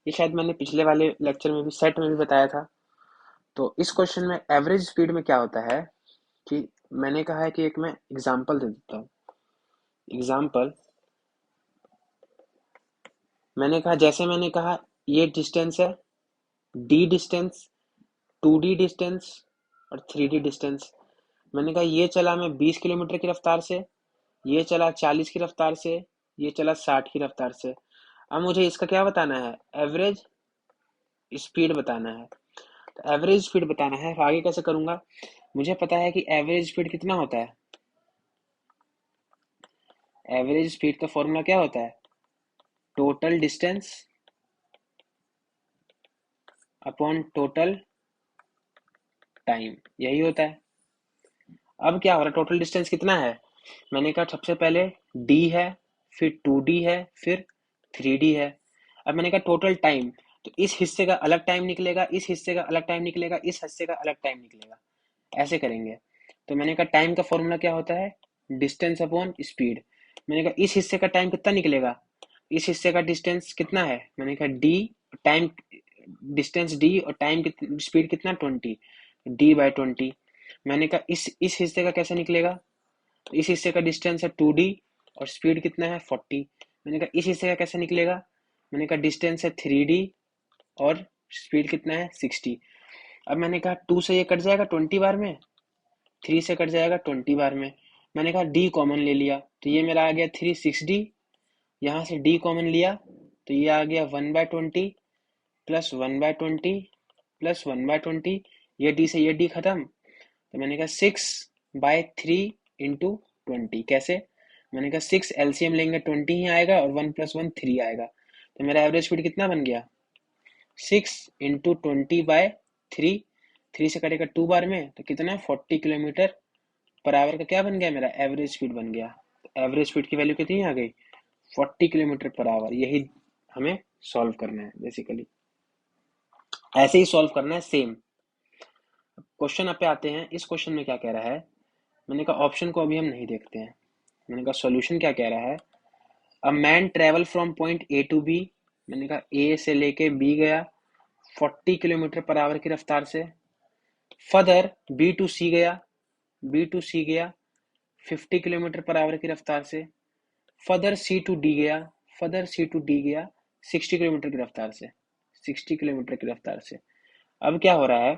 ये शायद मैंने पिछले वाले लेक्चर में भी, सेट में भी बताया था। तो इस क्वेश्चन में एवरेज स्पीड में क्या होता है कि मैंने कहा है कि एक मैं एग्जांपल दे देता हूँ। एग्जांपल मैंने कहा, जैसे मैंने कहा ये डिस्टेंस है, डी डिस्टेंस, 2D डिस्टेंस और 3D डिस्टेंस। मैंने कहा ये चला मैं 20 किलोमीटर की रफ्तार से, ये चला 40 की रफ्तार से, ये चला 60 की रफ्तार से। अब मुझे इसका क्या बताना है, एवरेज स्पीड बताना है। तो एवरेज स्पीड बताना है, आगे कैसे करूंगा, मुझे पता है कि एवरेज स्पीड कितना होता है। एवरेज स्पीड का फॉर्मूला क्या होता है, total distance upon total time, यही होता है। अब क्या हो रहा है, टोटल डिस्टेंस कितना है, मैंने कहा सबसे पहले d है, फिर 2D है, फिर 3D है। अब मैंने कहा टोटल टाइम, तो इस हिस्से का अलग टाइम निकलेगा, इस हिस्से का अलग टाइम निकलेगा, इस हिस्से का अलग टाइम निकलेगा, ऐसे करेंगे। तो मैंने कहा टाइम का फॉर्मूला क्या होता है, डिस्टेंस अपॉन स्पीड। मैंने कहा इस हिस्से का टाइम कितना निकलेगा, इस हिस्से का डिस्टेंस कितना है, मैंने कहा डी, टाइम डिस्टेंस डी और टाइम स्पीड कितना 20, d/20। मैंने कहा इस हिस्से का कैसे निकलेगा, तो इस हिस्से का डिस्टेंस है 2D और स्पीड कितना है 40। मैंने कहा इस हिस्से का कैसे निकलेगा, मैंने कहा डिस्टेंस है 3D और स्पीड कितना है 60। अब मैंने कहा 2 से ये कट जाएगा 20 बार में, 3 से कट जाएगा 20 बार में। मैंने कहा डी कॉमन ले लिया, तो ये मेरा आ गया 360, यहाँ से डी कॉमन लिया तो ये आ गया 1/20 प्लस 1/20 प्लस 1/20, ये डी से ये डी खत्म, तो मैंने कहा 6/3 इंटू 20। कैसे, मैंने कहा 6 एलसीएम लेंगे 20 ही आएगा और 1 + 1 3 आएगा, तो मेरा एवरेज स्पीड कितना बन गया, 6 × 20/3, 3 से कटेगा 2 बार में, तो कितना 40 किलोमीटर पर आवर का क्या बन गया, मेरा एवरेज स्पीड बन गया। एवरेज स्पीड की वैल्यू कितनी आ गई, 40 किलोमीटर पर आवर। यही हमें सॉल्व करना है बेसिकली, ऐसे ही सॉल्व करना है सेम। क्वेश्चन पे आते हैं, इस क्वेश्चन में क्या कह रहा है, मैंने कहा ऑप्शन को अभी हम नहीं देखते हैं, मैंने कहा सॉल्यूशन क्या कह रहा है। A man travel from point A to B, मैंने कहा ए से लेके बी गया 40 किलोमीटर पर आवर की रफ्तार से। फर्दर बी टू सी गया, बी टू सी गया 50 किलोमीटर पर आवर की रफ्तार से। फर्दर सी टू डी गया, फर्दर सी टू डी गया 60 किलोमीटर की रफ्तार से, 60 किलोमीटर की रफ्तार से। अब क्या हो रहा है,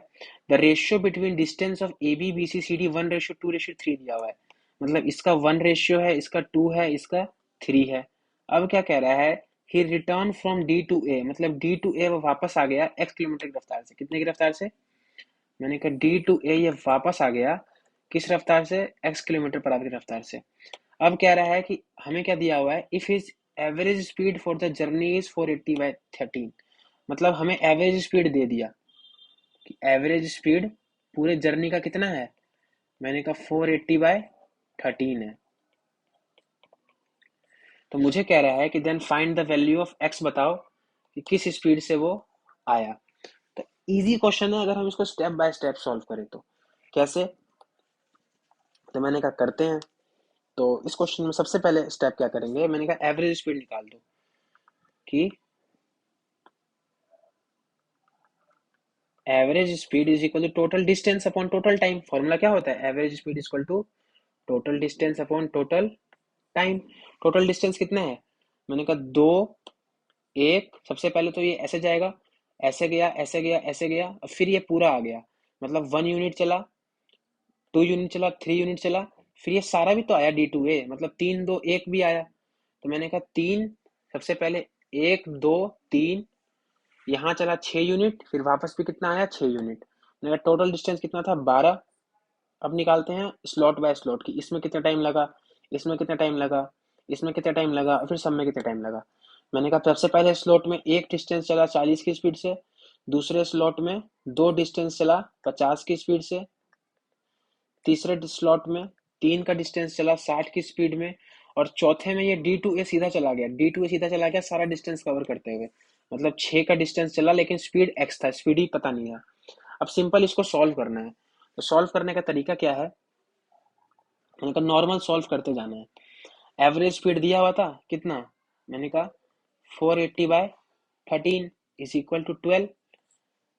the ratio between distance of A B B C C D 1:2:3 दिया हुआ है, मतलब इसका 1 रेशियो है, इसका 2 है, इसका 3 है। अब क्या कह रहा है, ही रिटर्न फ्रॉम डी टू ए, मतलब डी टू ए वो वापस आ गया x किलोमीटर की रफ्तार से। कितने की रफ्तार से, मैंने कहा डी टू ए ये वापस आ गया किस रफ्तार से, x किलोमीटर पर आवर की रफ्तार से। अब कह रहा है कि हमें क्या दिया हुआ है, if his average speed for the journey is 480/13, मतलब हमें एवरेज स्पीड दे दिया कि एवरेज स्पीड पूरे जर्नी का कितना है, मैंने कहा 480/13 है। तो मुझे कह रहा है कि then find the value of x, बताओ कि किस स्पीड से वो आया। तो इजी क्वेश्चन है, अगर हम इसको स्टेप बाय स्टेप सॉल्व करें तो कैसे, तो मैंने कहा करते हैं। तो इस क्वेश्चन में सबसे पहले स्टेप क्या करेंगे, मैंने कहा एवरेज स्पीड निकाल दो कि average speed is equal to total distance upon total time. Formula क्या होता है, average speed is equal to total distance upon total time. Total distance कितना है, मैंने कहा 2 1, सबसे पहले तो ये ऐसे जाएगा, ऐसे गया, ऐसे गया, ऐसे गया, और फिर ये पूरा आ गया, मतलब 1 यूनिट चला, 2 यूनिट चला, 3 यूनिट चला, फिर ये सारा भी तो आया डी टू ए, मतलब 3 2 1 भी आया। तो मैंने कहा 3, सबसे पहले 1 2 3, यहाँ चला 6 यूनिट, फिर वापस भी कितना आया, 6 यूनिट। मैंने कहा टोटल डिस्टेंस कितना था, 12। अब निकालते हैं स्लॉट बाय स्लॉट की, इसमें कितना टाइम लगा, इसमें कितना टाइम लगा, इसमें कितना टाइम लगा, और फिर सब में कितना टाइम लगा। मैंने कहा सबसे पहले स्लॉट में एक डिस्टेंस चला 40 की स्पीड से, दूसरे स्लॉट में दो डिस्टेंस चला 50 की स्पीड से, तीसरे स्लॉट में 3 का डिस्टेंस चला 60 की स्पीड में, और चौथे में ये डी टू ए सीधा चला गया, डी टू ए सीधा चला गया सारा डिस्टेंस कवर करते हुए, मतलब 6 का डिस्टेंस चला, लेकिन स्पीड एक्स था, स्पीड ही पता नहीं है। अब सिंपल इसको सॉल्व करना है, तो सॉल्व करने का तरीका क्या है, मैंने कहा नॉर्मल सॉल्व करते जाना है। एवरेज स्पीड दिया हुआ था कितना, मैंने कहा 480/13 इज इक्वल टू 12।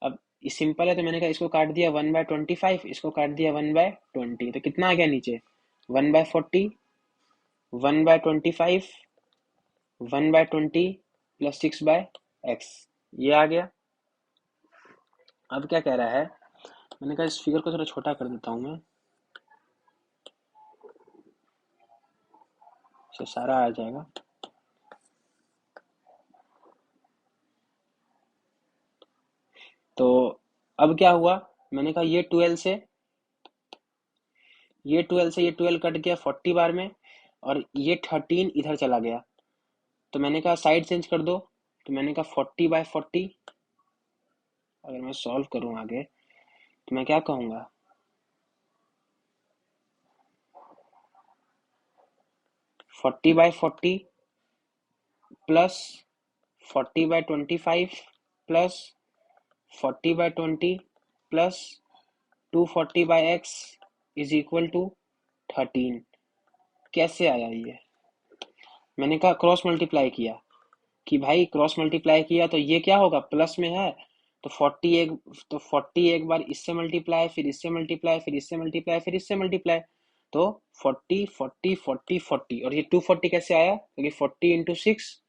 अब ये सिंपल है, तो मैंने कहा इसको काट दिया 1/25, इसको काट दिया 1/20, तो कितना आ गया नीचे, 1/40, 1/25, 1/20 प्लस 6/x, ये आ गया। अब क्या कह रहा है, मैंने कहा इस फिगर को थोड़ा छोटा कर देता हूँ मैं, इससे सारा आ जाएगा। तो अब क्या हुआ, मैंने कहा ये 12 कट गया 40 बार में, और ये 13 इधर चला गया, तो मैंने कहा साइड चेंज कर दो, तो मैंने कहा 40/40। अगर मैं सॉल्व करूं आगे तो मैं क्या कहूंगा, 40/40 plus 40/25 plus 40/20 plus 240/x is equal to 13। कैसे आया ये, मैंने कहा क्रॉस मल्टीप्लाई किया, कि भाई क्रॉस मल्टीप्लाई किया तो ये क्या होगा, प्लस में है, तो 40 एक बार इससे मल्टीप्लाई, फिर इससे मल्टीप्लाई, फिर इससे मल्टीप्लाई, फिर इससे मल्टीप्लाई, तो 40 40 40 40, और ये 240 कैसे आया, क्योंकि 40 × 6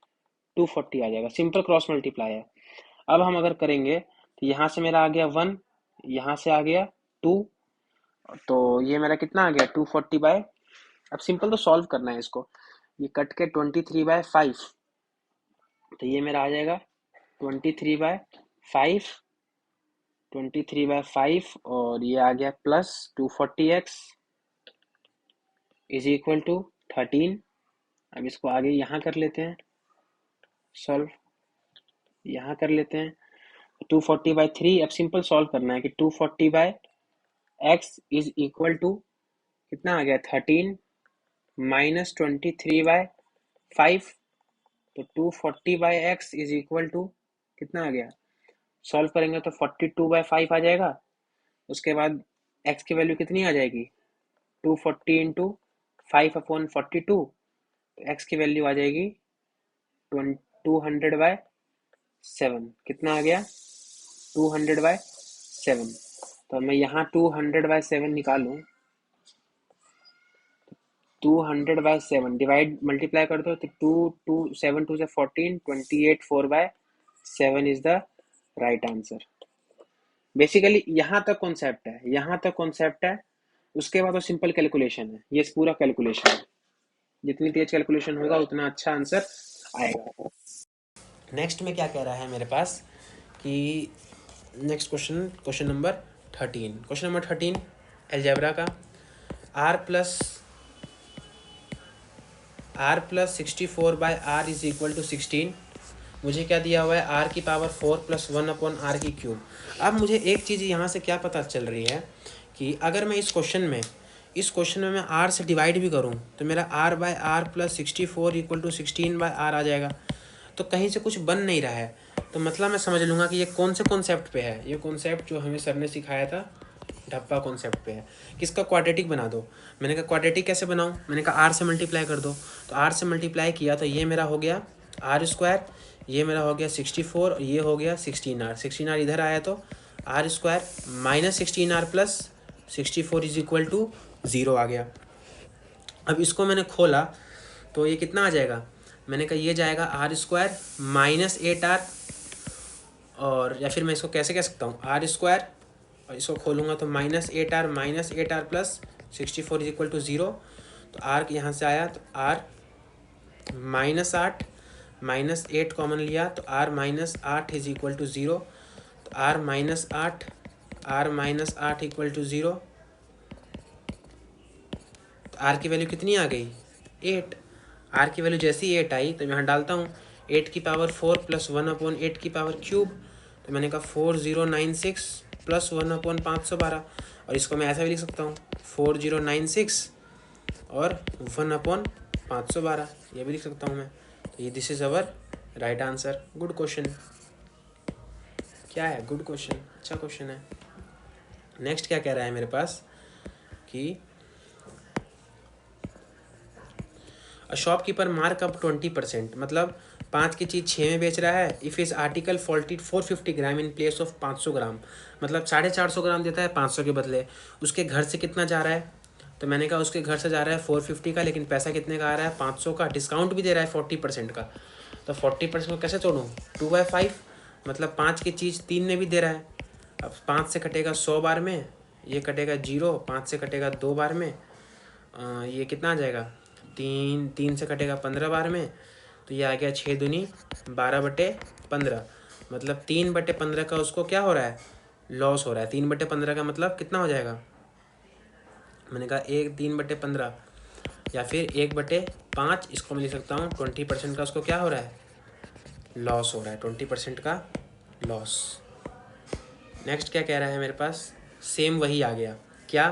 240 आ जाएगा, सिंपल क्रॉस मल्टीप्लाई है। अब हम अगर करेंगे तो यहाँ से मेरा आ गया 1, यहाँ से आ गया 2, तो ये मेरा कितना आ गया 240/, अब सिंपल तो सॉल्व करना है इसको, ये कट के 23/5, तो ये मेरा आ जाएगा 23/5, 23/5, और ये आ गया plus 240x is equal to 13। अब इसको आगे यहाँ कर लेते हैं सॉल्व, यहाँ कर लेते हैं 240/3। अब सिंपल सॉल्व करना है कि 240/x इज इक्वल टू कितना आ गया 13 माइनस 23/5, तो 240/x इज इक्वल टू कितना आ गया, सॉल्व करेंगे तो 42/5 आ जाएगा। उसके बाद x की वैल्यू कितनी आ जाएगी, 240 इंटू 5/42, तो x की वैल्यू आ जाएगी 200/7। कितना आ गया 200/7। तो मैं यहाँ 200/7 निकालूं, 200/7 डिवाइड मल्टीप्लाई कर दो तो 7 2 से 14, 28 4/7 is the right answer. Basically यहाँ तक कॉन्सेप्ट है, उसके बाद तो सिंपल कैलकुलेशन है, ये पूरा कैलकुलेशन है। जितनी तेज कैलकुलेशन होगा उतना अच्छा आंसर आएगा। नेक्स्ट में क्या कह रहा है मेरे पास कि नेक्स्ट क्वेश्चन नंबर 13 अलजेब्रा का r plus 64/r is equal to 16। मुझे क्या दिया हुआ है, r की पावर 4 प्लस 1/r की क्यूब। अब मुझे एक चीज़ यहाँ से क्या पता चल रही है कि अगर मैं इस क्वेश्चन में मैं r से डिवाइड भी करूँ तो मेरा r/r plus 64 equal to 16/r आ जाएगा। तो कहीं से कुछ बन नहीं रहा है, तो मतलब मैं समझ लूँगा कि ये कौन से कॉन्सेप्ट पे है। ये कॉन्सेप्ट जो हमें सर ने सिखाया था ढप्पा कॉन्सेप्ट पे है कि इसका क्वाड्रेटिक बना दो। मैंने कहा क्वाड्रेटिक कैसे बनाऊँ, मैंने कहा r से मल्टीप्लाई कर दो। तो r से मल्टीप्लाई किया तो ये मेरा हो गया r², ये मेरा हो गया 64 और ये हो गया 16r इधर आया तो r² minus 16r plus 64 is equal to 0 आ गया। अब इसको मैंने खोला तो ये कितना आ जाएगा, मैंने कहा ये जाएगा r² माइनस 8r, और या फिर मैं इसको कैसे कह सकता हूँ r² और इसको खोलूँगा तो minus 8r plus 64 is equal to 0। तो r यहाँ से आया तो r माइनस 8 माइनस 8 कॉमन लिया तो r minus 8 is equal to 0। तो r माइनस 8 इक्वल टू 0। तो r की वैल्यू कितनी आ गई, 8। r की वैल्यू जैसी 8 आई तो यहाँ डालता हूँ 8 की पावर 4 प्लस 1/8 की पावर क्यूब। तो मैंने कहा 4096 प्लस 1/512, और इसको मैं ऐसा भी लिख सकता हूँ 4096 और 1/512, ये भी लिख सकता हूँ मैं। तो ये this is our right answer. Good question, क्या है, गुड क्वेश्चन, अच्छा क्वेश्चन है। नेक्स्ट क्या कह रहा है मेरे पास कि शॉपकीपर मार्क अप 20%, मतलब 5 की चीज़ 6 में बेच रहा है। If is article 450 gram in place of 500 ग्राम, मतलब 450 ग्राम देता है 500 के बदले। उसके घर से कितना जा रहा है, तो मैंने कहा उसके घर से जा रहा है 450 का, लेकिन पैसा कितने का आ रहा है, 500 का। डिस्काउंट भी दे रहा है 40% का, तो 40% को कैसे तोड़ूँ, 2/5, मतलब 5 की चीज़ 3 में भी दे रहा है। अब 5 से कटेगा 100 बार में, ये कटेगा 0, 5 से कटेगा 2 बार में, ये कितना आ जाएगा, 3 से कटेगा 15 बार में, तो ये आ गया 6 दूनी 12/15, मतलब 3/15 का उसको क्या हो रहा है, लॉस हो रहा है। 3/15 का मतलब कितना हो जाएगा, मैंने कहा 3/15 या फिर 1/5, इसको मैं लिख सकता हूँ 20% का उसको क्या हो रहा है, लॉस हो रहा है, 20% का लॉस। नेक्स्ट क्या कह रहा है मेरे पास, सेम वही आ गया, क्या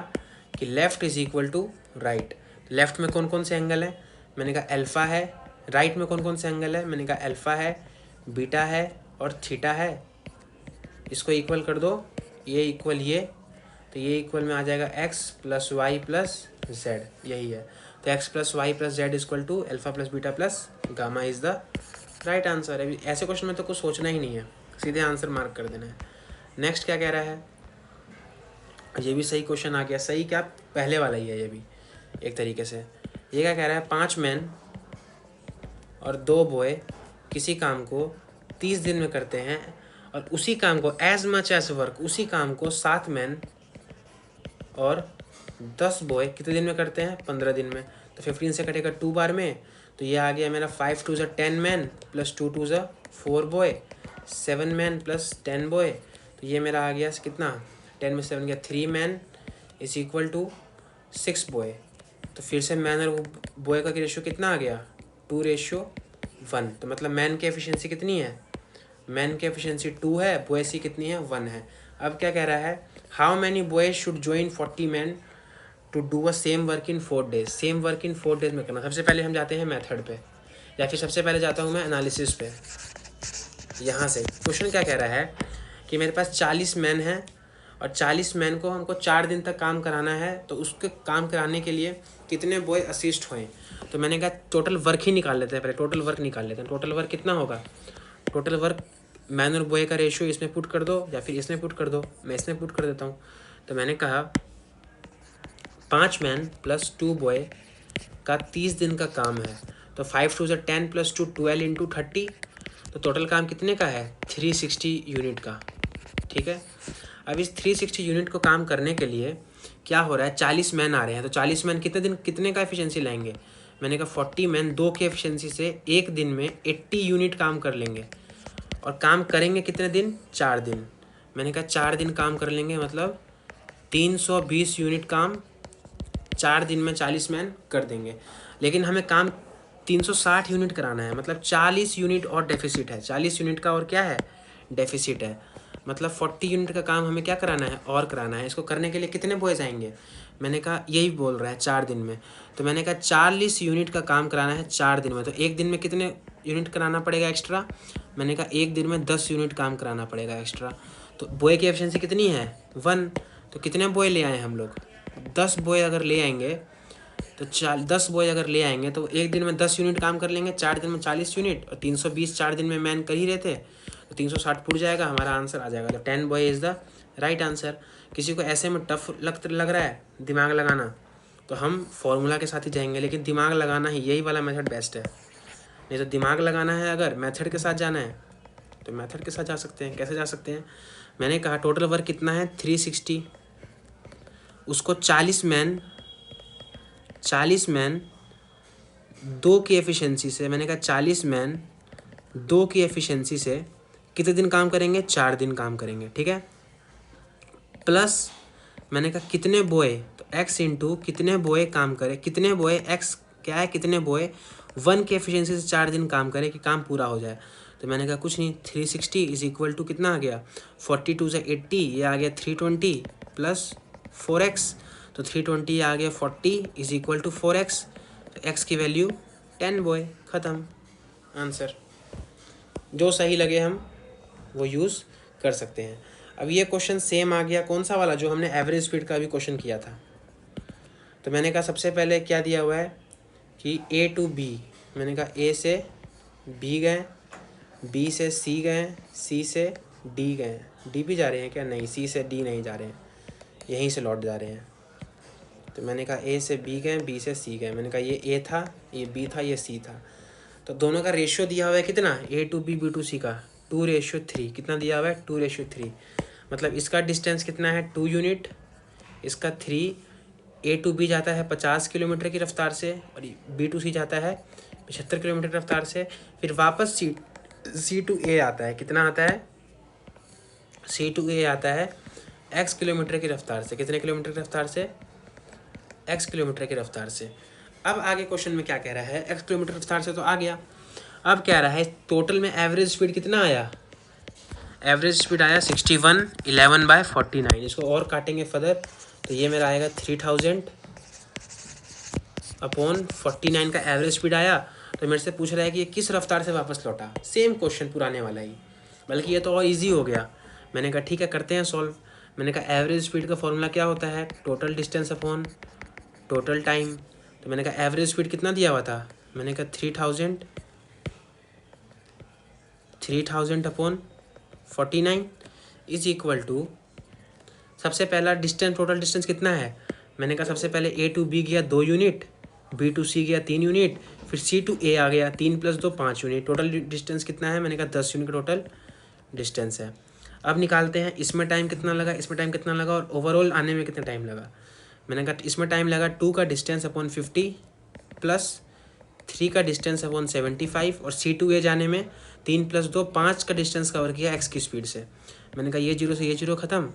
कि left is equal to right. Left में कौन कौन से एंगल है, मैंने कहा अल्फ़ा है। राइट में कौन कौन से एंगल है, मैंने कहा अल्फ़ा है, बीटा है और थीटा है। इसको इक्वल कर दो, ये इक्वल ये, तो ये इक्वल में आ जाएगा x plus y plus z, यही है। तो x plus y plus z equal to alpha plus beta plus gamma is the right answer. अभी ऐसे क्वेश्चन में तो कुछ सोचना ही नहीं है, सीधे आंसर मार्क कर देना है। नेक्स्ट क्या कह रहा है, ये भी सही क्वेश्चन आ गया, सही क्या, पहले वाला ही है ये भी एक तरीके से। ये क्या कह रहा है, 5 मैन और 2 बॉय किसी काम को 30 दिन में करते हैं, और उसी काम को एज मच एज वर्क, उसी काम को 7 मैन और 10 बॉय कितने दिन में करते हैं, 15 दिन में। तो 15 से कटेगा 2 बार में, तो ये आ गया मेरा 5 2 10 man plus 2 2 4 boy, 7 man plus 10 boy. तो ये मेरा आ गया कितना, 10 में 7 गया 3 man is equal to 6 boy. तो फिर से मैन और बॉय का रेशियो कितना आ गया, 2:1। तो मतलब मैन की एफिशिएंसी कितनी है, मैन की एफिशिएंसी 2 है, बॉयज़ की कितनी है, 1 है। अब क्या कह रहा है, how many boys should join 40 man to do a same work in 4 days. Same work in 4 days में करना। सबसे पहले हम जाते हैं मेथड पे, या फिर सबसे पहले जाता हूँ मैं एनालिसिस पे। यहाँ से क्वेश्चन क्या कह रहा है कि मेरे पास 40 मैन हैं और 40 मैन को हमको 4 दिन तक काम कराना है, तो उसके काम कराने के लिए कितने बॉय असिस्ट हुए। तो मैंने कहा टोटल वर्क ही निकाल लेते हैं, पहले टोटल वर्क निकाल लेते हैं। टोटल वर्क कितना होगा, टोटल वर्क मैन और बॉय का रेशियो इसमें पुट कर दो या फिर इसमें पुट कर दो, मैं इसमें पुट कर देता हूँ। तो मैंने कहा 5 मैन प्लस 2 बॉय का 30 दिन का काम है, तो 5 2 10 + 2 12 × 30, तो टोटल काम कितने का है 360 यूनिट का। ठीक है, अब इस 360 यूनिट को काम करने के लिए क्या हो रहा है, 40 मैन आ रहे हैं, तो 40 मैन कितने का एफिशिएंसी लाएंगे। मैंने कहा 40 मैन 2 की एफिशिएंसी से एक दिन में 80 यूनिट काम कर लेंगे, और काम करेंगे कितने दिन, 4 दिन। मैंने कहा 4 दिन काम कर लेंगे, मतलब 320 यूनिट काम 4 दिन में 40 मैन कर देंगे। लेकिन हमें काम 360 यूनिट कराना है, मतलब 40 यूनिट और डेफिसिट है, 40 यूनिट का और क्या है, डेफिसिट है। मतलब 40 यूनिट का काम हमें क्या कराना है, और कराना है। इसको करने के लिए कितने बॉयज़ आएंगे, मैंने कहा यही बोल रहा है 4 दिन में, तो मैंने कहा 40 यूनिट का काम कराना है 4 दिन में, तो एक दिन में कितने यूनिट कराना पड़ेगा एक्स्ट्रा, मैंने कहा एक दिन में 10 यूनिट काम कराना पड़ेगा एक्स्ट्रा। तो बॉय की एफिशिएंसी कितनी है 1, तो कितने बॉय ले आए हम लोग, 10 बॉय अगर ले आएंगे, तो 10 बॉय अगर ले आएंगे तो एक दिन में 10 यूनिट काम कर लेंगे, 4 दिन में 40 यूनिट, और 320 4 दिन में मैन कर ही रहे थे, तो 360 फुट जाएगा, हमारा आंसर आ जाएगा। तो 10 boy is the right answer. किसी को ऐसे में टफ लग रहा है दिमाग लगाना, तो हम फॉर्मूला के साथ ही जाएंगे, लेकिन दिमाग लगाना ही यही वाला मेथड बेस्ट है। नहीं तो दिमाग लगाना है, अगर मेथड के साथ जाना है तो मेथड के साथ जा सकते हैं। कैसे जा सकते हैं, मैंने कहा टोटल वर्क कितना है 360, उसको 40 मैन 2 की एफिशिएंसी से, मैंने कहा 40 मैन 2 की एफिशिएंसी से कितने दिन काम करेंगे, 4 दिन काम करेंगे। ठीक है, प्लस मैंने कहा कितने बोए, तो x इंटू कितने बोए काम करे, कितने बोए x क्या है, कितने बोए 1 की एफिशिएंसी से 4 दिन काम करे कि काम पूरा हो जाए। तो मैंने कहा कुछ नहीं, 360 इज इक्वल टू कितना आ गया, 42 से 80, ये आ गया 320 प्लस 4x, तो 320 आ गया 40 इज इक्वल टू 4x, तो x की वैल्यू 10 बॉय, ख़त्म आंसर। जो सही लगे हम वो यूज़ कर सकते हैं। अब ये क्वेश्चन सेम आ गया, कौन सा वाला, जो हमने एवरेज स्पीड का भी क्वेश्चन किया था। तो मैंने कहा सबसे पहले क्या दिया हुआ है कि A to B, मैंने कहा A से B गए, B से C गए, C से D गए, D भी जा रहे हैं क्या, नहीं, C से D नहीं जा रहे हैं, यहीं से लौट जा रहे हैं। तो मैंने कहा A से B गए, B से C गए, मैंने कहा ये A था, ये B था, ये C था, तो दोनों का रेशियो दिया हुआ है कितना, A to B, B to C का 2:3, कितना दिया हुआ है 2:3, मतलब इसका डिस्टेंस कितना है 2 यूनिट, इसका 3, A to B जाता है 50 किलोमीटर की रफ्तार से, और B to C जाता है 75 किलोमीटर की रफ्तार से, फिर वापस C to A आता है, कितना आता है, C to A आता है x किलोमीटर की रफ्तार से, कितने किलोमीटर की रफ्तार से, x किलोमीटर की रफ्तार से। अब आगे क्वेश्चन में क्या कह रहा है, x किलोमीटर की रफ्तार से तो आ गया, अब कह रहा है टोटल में एवरेज स्पीड कितना आया, एवरेज स्पीड आया 61 11/49। इसको और काटेंगे फर्दर, तो ये मेरा आएगा 3000/49 का एवरेज स्पीड आया। तो मेरे से पूछ रहा है कि ये किस रफ्तार से वापस लौटा, सेम क्वेश्चन पुराने वाला ही, बल्कि ये तो और ईजी हो गया। मैंने कहा ठीक है करते हैं सॉल्व। मैंने कहा एवरेज स्पीड का फॉर्मूला क्या होता है, total distance upon total time. तो मैंने कहा एवरेज स्पीड कितना दिया हुआ था, मैंने कहा 3000/49 इज इक्वल टू, सबसे पहला डिस्टेंस, टोटल डिस्टेंस कितना है, मैंने कहा सबसे पहले A to B गया 2 यूनिट, B to C गया 3 यूनिट, फिर C to A आ गया 3 + 2 5 यूनिट, टोटल डिस्टेंस कितना है, मैंने कहा 10 यूनिट टोटल डिस्टेंस है। अब निकालते हैं इसमें टाइम कितना लगा, इसमें टाइम कितना लगा, और ओवरऑल आने में कितना टाइम लगा। मैंने कहा इसमें टाइम लगा 2 का डिस्टेंस अपॉन 50 प्लस 3 का डिस्टेंस अपॉन 75, और C to A जाने में 3 + 2 5 का डिस्टेंस कवर किया x की स्पीड से। मैंने कहा ये 0 से ये 0 ख़त्म,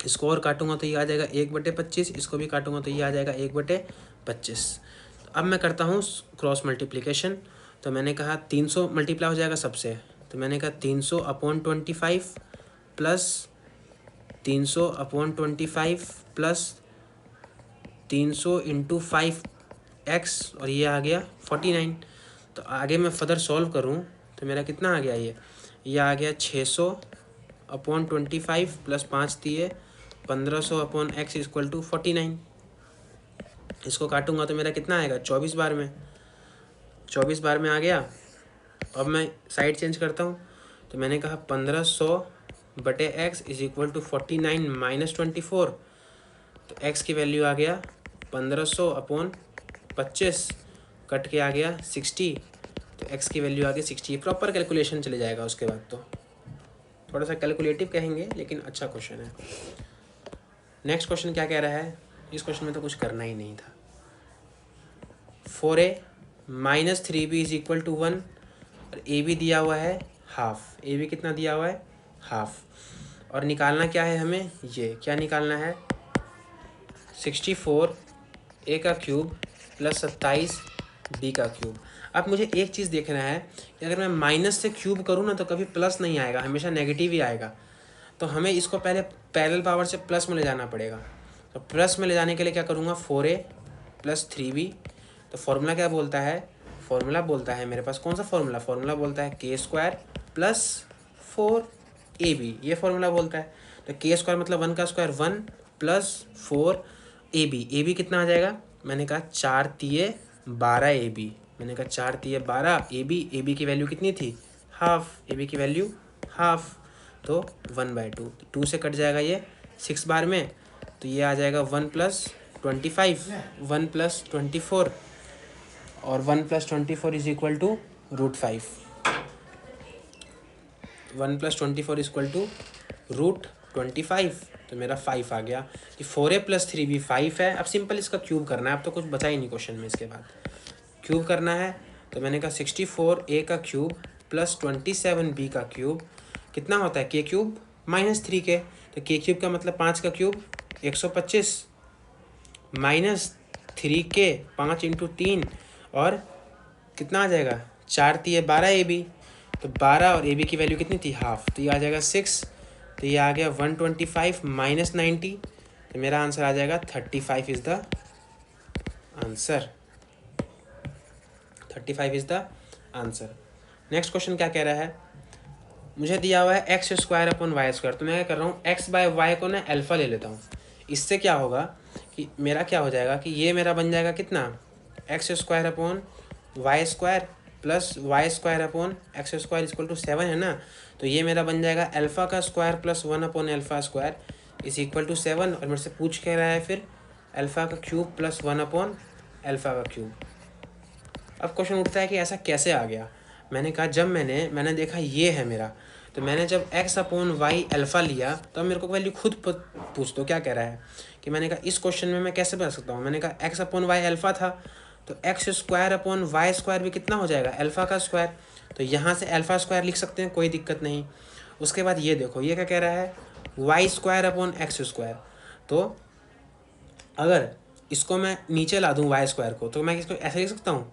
इसको और काटूंगा तो ये आ जाएगा 1/25, इसको भी काटूंगा तो ये आ जाएगा 1/25। तो अब मैं करता हूँ क्रॉस मल्टीप्लिकेशन। तो मैंने कहा 300 मल्टीप्लाई हो जाएगा सबसे, तो मैंने कहा 300/25 प्लस 300/25 प्लस 300 × 5x, और ये आ गया 49। तो आगे मैं फर्दर सॉल्व करूँ तो मेरा कितना आ गया, ये आ गया 600/25 प्लस 5 दिए 1500/x इक्वल टू 49। इसको काटूंगा तो मेरा कितना आएगा 24 बार में, 24 बार में आ गया। अब मैं साइड चेंज करता हूँ, तो मैंने कहा 1500/x इज इक्वल टू 49 - 24, तो x की वैल्यू आ गया 1500/49 25 कट के आ गया 60, तो x की वैल्यू आ गई 60। प्रॉपर कैलकुलेशन चले जाएगा उसके बाद, तो थोड़ा सा कैलकुलेटिव कहेंगे लेकिन अच्छा क्वेश्चन है। नेक्स्ट क्वेश्चन क्या कह रहा है, इस क्वेश्चन में तो कुछ करना ही नहीं था। 4a minus 3b is equal to 1 और ए बी दिया हुआ है हाफ। ए बी कितना दिया हुआ है, हाफ। और निकालना क्या है हमें, ये क्या निकालना है, 64 ए का क्यूब प्लस 27 बी का क्यूब। अब मुझे एक चीज़ देखना है कि अगर मैं माइनस से क्यूब करूँ ना तो कभी प्लस नहीं आएगा, हमेशा नेगेटिव ही आएगा। तो हमें इसको पहले पैरेलल पावर से प्लस में ले जाना पड़ेगा। तो प्लस में ले जाने के लिए क्या करूँगा, 4a प्लस 3b। तो फॉर्मूला क्या बोलता है, फॉर्मूला बोलता है मेरे पास कौन सा फॉर्मूला, फॉर्मूला बोलता है k स्क्वायर प्लस 4ab, ये फॉर्मूला बोलता है। तो k स्क्वायर मतलब 1 का स्क्वायर 1 प्लस 4ab। ab कितना आ जाएगा, मैंने कहा 4 तिये 12 ab, मैंने कहा 4 तिये 12 ab की वैल्यू कितनी थी, हाफ, ab की वैल्यू हाफ। तो 1/2, 2 से कट जाएगा ये 6 बार में, तो ये आ जाएगा 1 प्लस 25, 1 प्लस 24, और 1 plus 24 is equal to √5। 1 plus 24 is equal to √25, तो मेरा 5 आ गया कि 4a प्लस 3b 5 है। अब सिंपल इसका क्यूब करना है, अब तो कुछ बचा ही नहीं क्वेश्चन में, इसके बाद क्यूब करना है। तो मैंने कहा 64a का क्यूब प्लस 27b का क्यूब कितना होता है, k क्यूब माइनस 3k। तो k क्यूब का मतलब 5 का क्यूब 125 माइनस 3k 5 इंटू 3, और कितना आ जाएगा, 4 तिये 12 ab, तो 12 और ab की वैल्यू कितनी थी, हाफ, तो ये आ जाएगा 6। तो ये आ गया 125 माइनस 90, तो मेरा आंसर आ जाएगा 35 is the answer. 35 is the answer. Next question क्या कह रहा है, मुझे दिया हुआ है x square upon y square. तो मैं क्या कर रहा हूँ, एक्स बाय वाई को ना अल्फा ले लेता हूँ। इससे क्या होगा कि मेरा क्या हो जाएगा कि ये मेरा बन जाएगा कितना, x square upon y square plus y square upon x square equal to 7 है ना। तो ये मेरा बन जाएगा अल्फा का square plus 1 upon alpha square is equal to 7। और मेरे से पूछ कह रहा है फिर अल्फा का क्यूब प्लस 1 अपॉन अल्फा का क्यूब। अब क्वेश्चन उठता है कि ऐसा कैसे आ गया। मैंने कहा जब मैंने देखा ये है मेरा, तो मैंने जब x अपॉन वाई अल्फ़ा लिया तो अब मेरे को वैल्यू खुद पूछ दो क्या कह रहा है कि मैंने कहा इस क्वेश्चन में मैं कैसे बना सकता हूँ। मैंने कहा x अपॉन वाई अल्फ़ा था, तो x square upon y square भी कितना हो जाएगा, अल्फ़ा का स्क्वायर। तो यहाँ से अल्फ़ा स्क्वायर लिख सकते हैं, कोई दिक्कत नहीं। उसके बाद ये देखो ये क्या कह रहा है, y square upon x square. तो अगर इसको मैं नीचे ला दूँ वाई स्क्वायर को, तो मैं इसको ऐसे लिख सकता हूँ,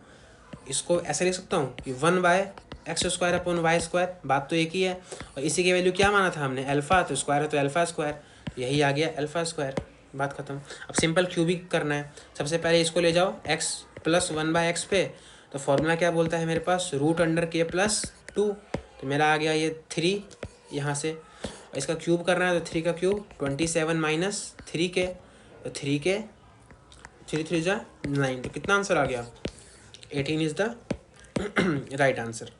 इसको ऐसे लिख सकता हूँ कि 1/x² अपॉन वाई स्क्वायर, बात तो एक ही है। और इसी की वैल्यू क्या माना था हमने, अल्फ़ा, तो स्क्वायर है तो अल्फ़ा स्क्वायर, यही आ गया अल्फ़ा स्क्वायर, बात खत्म। अब सिंपल क्यूबिक करना है। सबसे पहले इसको ले जाओ x प्लस 1/x पे, तो फॉर्मूला क्या बोलता है मेरे पास, √k प्लस 2। तो मेरा आ गया ये 3 यहाँ से। इसका क्यूब करना है तो 3 का क्यूब 27 माइनस 3k, तो 3k 3 3 जा 9, तो कितना आंसर आ गया, 18 इज द राइट आंसर।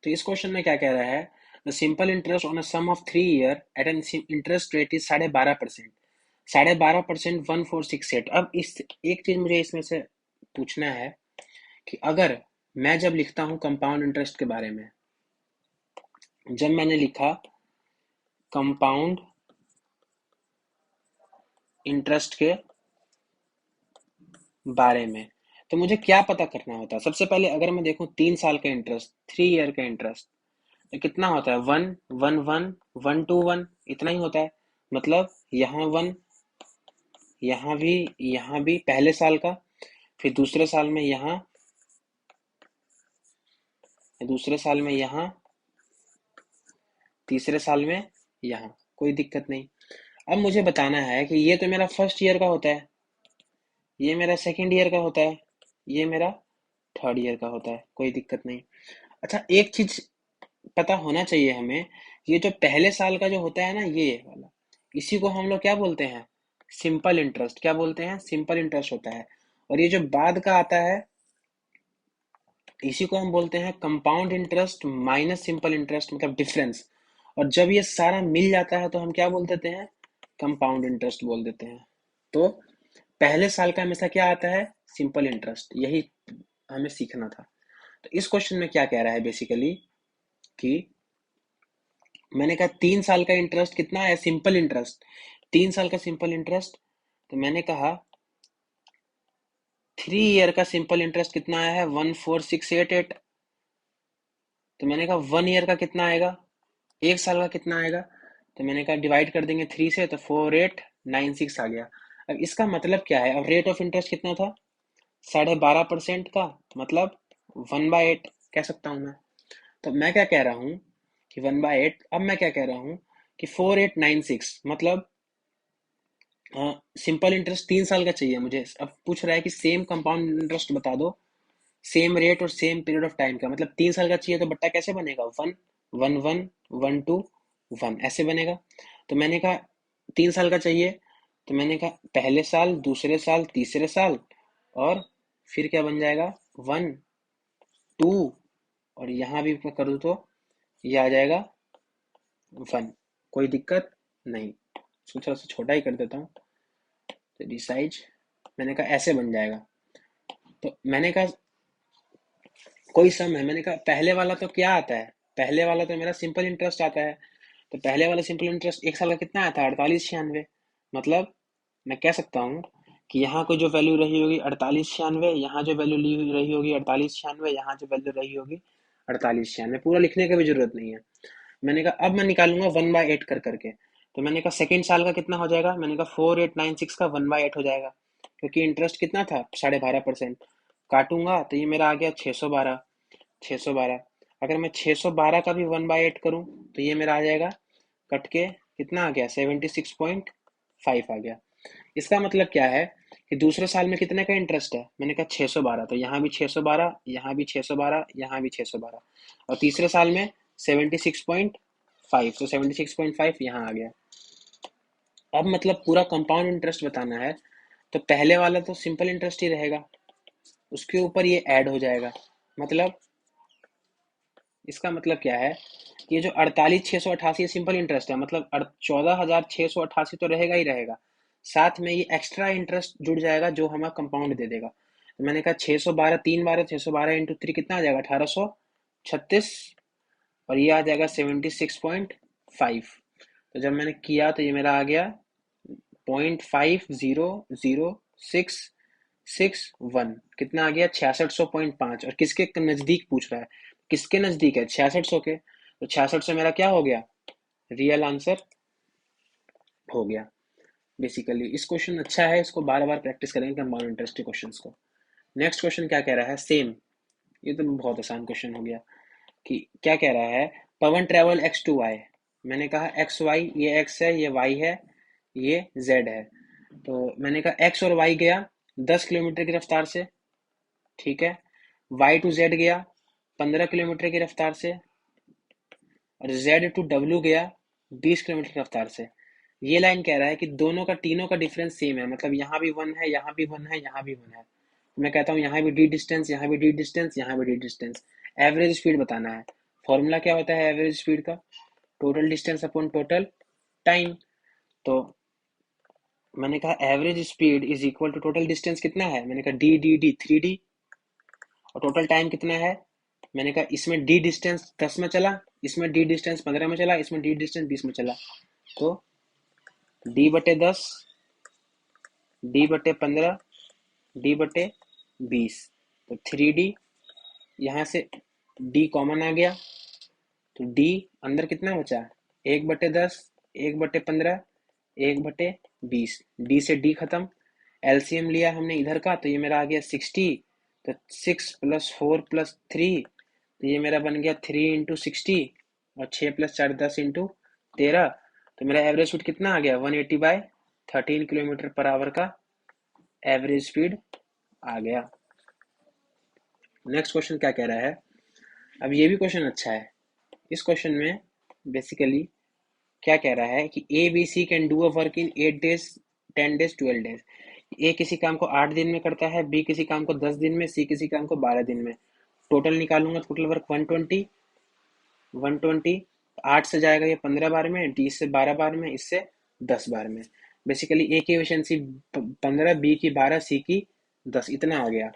तो इस क्वेश्चन में क्या कह रहा है, the simple interest on a sum of 3 year at an interest rate is 12.5%, 12.5% 1468। अब इस एक चीज मुझे इसमें से पूछना है कि अगर मैं जब लिखता हूं कंपाउंड इंटरेस्ट के बारे में, जब मैंने लिखा कंपाउंड इंटरेस्ट के बारे में, तो मुझे क्या पता करना होता है। सबसे पहले अगर मैं देखूं 3 साल का इंटरेस्ट, 3 ईयर का इंटरेस्ट, तो कितना होता है, 1 1 1 1 2 1, इतना ही होता है। मतलब यहाँ 1, यहाँ भी पहले साल का, फिर दूसरे साल में यहाँ, दूसरे साल में यहाँ, तीसरे साल में यहाँ, कोई दिक्कत नहीं। अब मुझे बताना है कि ये तो मेरा फर्स्ट ईयर का होता है, ये मेरा सेकंड ईयर का होता है, ये मेरा थर्ड ईयर का होता है, कोई दिक्कत नहीं। अच्छा एक चीज पता होना चाहिए हमें, ये जो पहले साल का जो होता है ना ये वाला, इसी को हम लोग क्या बोलते हैं, सिंपल इंटरेस्ट। क्या बोलते हैं, सिंपल इंटरेस्ट होता है। और ये जो बाद का आता है इसी को हम बोलते हैं compound interest minus simple interest, मतलब डिफरेंस। और जब ये सारा मिल जाता है तो हम क्या बोल देते हैं, कंपाउंड इंटरेस्ट बोल देते हैं। तो पहले साल का हमेशा क्या आता है, सिंपल इंटरेस्ट, यही हमें सीखना था। तो इस क्वेश्चन में क्या कह रहा है बेसिकली कि मैंने कहा 3 साल का इंटरेस्ट कितना है, सिंपल इंटरेस्ट, 3 साल का सिंपल इंटरेस्ट। तो मैंने कहा 3 ईयर का सिंपल इंटरेस्ट कितना आया है, 14688। तो मैंने कहा 1 ईयर का कितना आएगा, 1 साल का कितना आएगा। तो मैंने कहा डिवाइड कर देंगे 3 से, तो 4896 आ गया। अब इसका मतलब क्या है, अब रेट ऑफ इंटरेस्ट कितना था, 12.5% का, मतलब 1/8 कह सकता हूँ मैं। तो मैं क्या कह रहा हूँ कि 1/8, अब मैं क्या कह रहा हूँ कि 4896 मतलब सिंपल इंटरेस्ट 3 साल का चाहिए मुझे। अब पूछ रहा है कि सेम कंपाउंड इंटरेस्ट बता दो, सेम रेट और सेम पीरियड ऑफ टाइम का, मतलब 3 साल का चाहिए तो बट्टा कैसे बनेगा, 1 1 1 1 2 1 ऐसे बनेगा। तो मैंने कहा 3 साल का चाहिए, तो मैंने कहा पहले साल, दूसरे साल, तीसरे साल, और फिर क्या बन जाएगा, 1 2, और यहाँ भी मैं कर दूँ तो ये आ जाएगा 1। कोई दिक्कत नहीं, इसको थोड़ा सा छोटा ही कर देता हूँ, तो रिसाइज, मैंने कहा ऐसे बन जाएगा। तो मैंने कहा कोई सम है, मैंने कहा पहले वाला तो क्या आता है, पहले वाला तो मेरा सिंपल इंटरेस्ट आता है। तो पहले वाला सिंपल इंटरेस्ट 1 साल का कितना आया था, 4896। मतलब मैं कह सकता हूँ कि यहाँ को जो वैल्यू रही होगी 4896, यहाँ जो वैल्यू ली रही होगी 4896, यहाँ जो वैल्यू रही होगी 4896, पूरा लिखने की भी जरूरत नहीं है। मैंने कहा अब मैं निकालूंगा 1/8 कर करके। तो मैंने कहा सेकेंड साल का कितना हो जाएगा, मैंने कहा 4896 का 1/8 हो जाएगा, क्योंकि इंटरेस्ट कितना था, 12.5%। काटूंगा तो ये मेरा आ गया 612, 612। अगर मैं 612 का भी 1/8 करूं तो ये मेरा आ जाएगा कट के कितना आ गया, 76.5 आ गया। इसका मतलब क्या है कि दूसरे साल में कितने का इंटरेस्ट है, मैंने कहा 612, तो यहाँ भी 612, यहाँ भी 612, यहाँ भी 612, और तीसरे साल में 76.5, तो 76.5 यहाँ आ गया। अब मतलब पूरा कंपाउंड इंटरेस्ट बताना है, तो पहले वाला तो सिंपल इंटरेस्ट ही रहेगा, उसके ऊपर ये ऐड हो जाएगा। मतलब इसका मतलब क्या है कि ये जो 48,688 सिंपल इंटरेस्ट है, मतलब 14,688 तो रहेगा ही रहेगा, साथ में ये एक्स्ट्रा इंटरेस्ट जुड़ जाएगा जो हमें कंपाउंड दे देगा। तो मैंने कहा 612 3 बार, 612 × 3 कितना आ जाएगा, 1836, और ये आ जाएगा 76.5। तो जब मैंने किया तो ये मेरा आ गया 0.500661, कितना आ गया, 6600.5। और किसके नजदीक पूछ रहा है, किसके नजदीक है, 6600 के, तो 6600 मेरा क्या हो गया, रियल आंसर हो गया। बेसिकली इस क्वेश्चन अच्छा है, इसको बार बार प्रैक्टिस करेंगे कंपाउंड इंटरेस्ट के क्वेश्चंस को। नेक्स्ट क्वेश्चन क्या कह रहा है, सेम, ये तो बहुत आसान क्वेश्चन हो गया कि क्या कह रहा है, पवन ट्रेवल एक्स टू वाई। मैंने कहा एक्स वाई, ये एक्स है, ये वाई है, ये जेड है। तो मैंने कहा एक्स और वाई गया 10 किलोमीटर की रफ्तार से, ठीक है, वाई टू जेड गया 15 किलोमीटर की रफ्तार से, और जेड टू डब्ल्यू गया 20 किलोमीटर की रफ्तार से। ये लाइन कह रहा है कि दोनों का, तीनों का डिफरेंस सेम है, मतलब यहाँ भी 1 है, यहाँ भी 1 है, यहाँ भी 1 है। मैं कहता हूँ यहाँ भी डी डिस्टेंस, यहाँ भी डी डिस्टेंस, यहाँ भी डी डिस्टेंस। एवरेज स्पीड बताना है। फॉर्मूला क्या होता है एवरेज स्पीड का, total distance upon total time. तो मैंने कहा average speed is equal to total distance कितना है, मैंने कहा डी डी डी 3D, और टोटल टाइम कितना है, मैंने कहा इसमें डी डिस्टेंस 10 में चला, इसमें डी डिस्टेंस 15 में चला, इसमें डी डिस्टेंस 20 में चला, तो D/10, D/15, D/20, तो 3D, यहाँ से D कॉमन आ गया, तो D अंदर कितना बचा, 1/10, 1/15, 1/20, D से D खत्म, एलसीएम लिया हमने इधर का, तो ये मेरा आ गया 60, तो 6 + 4 + 3, तो ये मेरा बन गया 3 × 60, और 6 + 4 10 × 13, तो मेरा एवरेज स्पीड कितना आ गया, 180/13 किलोमीटर पर आवर का एवरेज स्पीड आ गया। नेक्स्ट क्वेश्चन क्या कह रहा है, अब ये भी क्वेश्चन अच्छा है। इस क्वेश्चन में बेसिकली क्या कह रहा है कि A B C can do a work in 8 days, 10 days, 12 days। A किसी काम को 8 दिन में करता है, बी किसी काम को 10 दिन में, सी किसी काम को 12 दिन में। टोटल निकालूंगा, टोटल वर्क 120, 120, 8 से जाएगा ये 15 बार में, डी से 12 बार में, इससे 10 बार में। बेसिकली ए की एफिशिएंसी 15, बी की 12, सी की 10, इतना आ गया।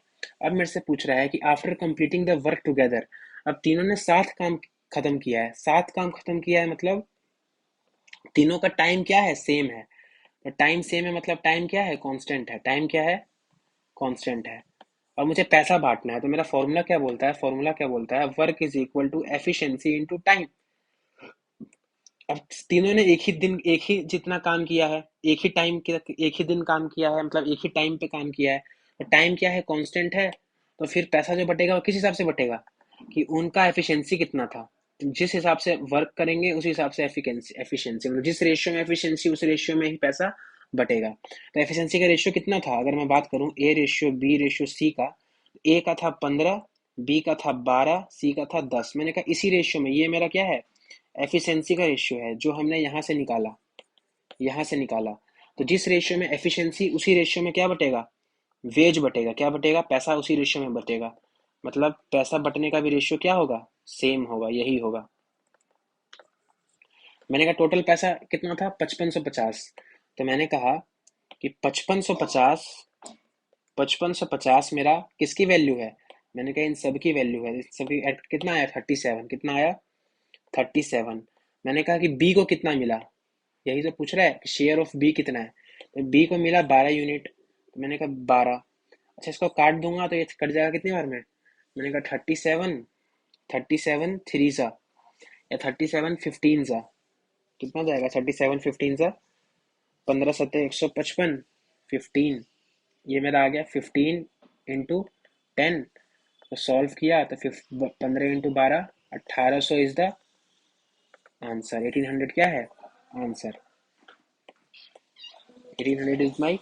अब मेरे से पूछ रहा है कि after completing the work together, अब तीनों ने साथ काम खत्म किया है, साथ काम खत्म किया है मतलब तीनों का टाइम क्या है, सेम है। तो टाइम सेम है मतलब टाइम क्या है, कांस्टेंट है। टाइम क्या है, कांस्टेंट है। और मुझे पैसा बांटना है, तो मेरा फॉर्मूला क्या बोलता है, फॉर्मूला क्या बोलता है, work is equal to efficiency into time. अब तीनों ने एक ही जितना काम किया है, एक ही दिन काम किया है, मतलब एक ही टाइम पे काम किया है, तो टाइम क्या है, कांस्टेंट है। तो फिर पैसा जो बटेगा वो किस हिसाब से बटेगा, कि उनका एफिशिएंसी कितना था। तो जिस हिसाब से वर्क करेंगे उस हिसाब से एफिशिएंसी मतलब जिस रेशियो में एफिशिएंसी उस रेशियो में ही पैसा बटेगा। तो एफिशिएंसी का रेशियो कितना था, अगर मैं बात करूं A ratio B ratio C का, ए का था 15, बी का था 12, सी का था 10। मैंने कहा इसी रेशियो में, ये मेरा क्या है, एफिशिएंसी का रेशियो है जो हमने यहाँ से निकाला, यहाँ से निकाला। तो जिस रेशियो में एफिशिएंसी उसी रेशियो में क्या बटेगा, वेज बटेगा, क्या बटेगा, पैसा उसी रेशियो में बटेगा। मतलब पैसा बटने का भी रेशियो क्या होगा, सेम होगा, यही होगा। मैंने कहा टोटल पैसा कितना था, 5550। तो मैंने कहा कि 5550, 5550 मेरा किसकी वैल्यू है, मैंने कहा इन सब की वैल्यू है। सभी कितना आया, 37, कितना आया, 37। मैंने कहा कि बी को कितना मिला, यही तो पूछ रहा है कि शेयर ऑफ बी कितना है। तो बी को मिला 12 यूनिट, तो मैंने कहा 12। अच्छा इसको काट दूंगा तो ये कट जाएगा कितनी बार में, मैंने कहा 37, 37 थ्री सा, या 37 15 सा, कितना जाएगा 37 15 सा, 15 सत्ते 155, 15, ये मेरा आ गया 15 इंटू 10। तो सॉल्व किया तो 15 इंटू 12, 1800 इज द आंसर। 1800 क्या है आंसर, 1800 इज माई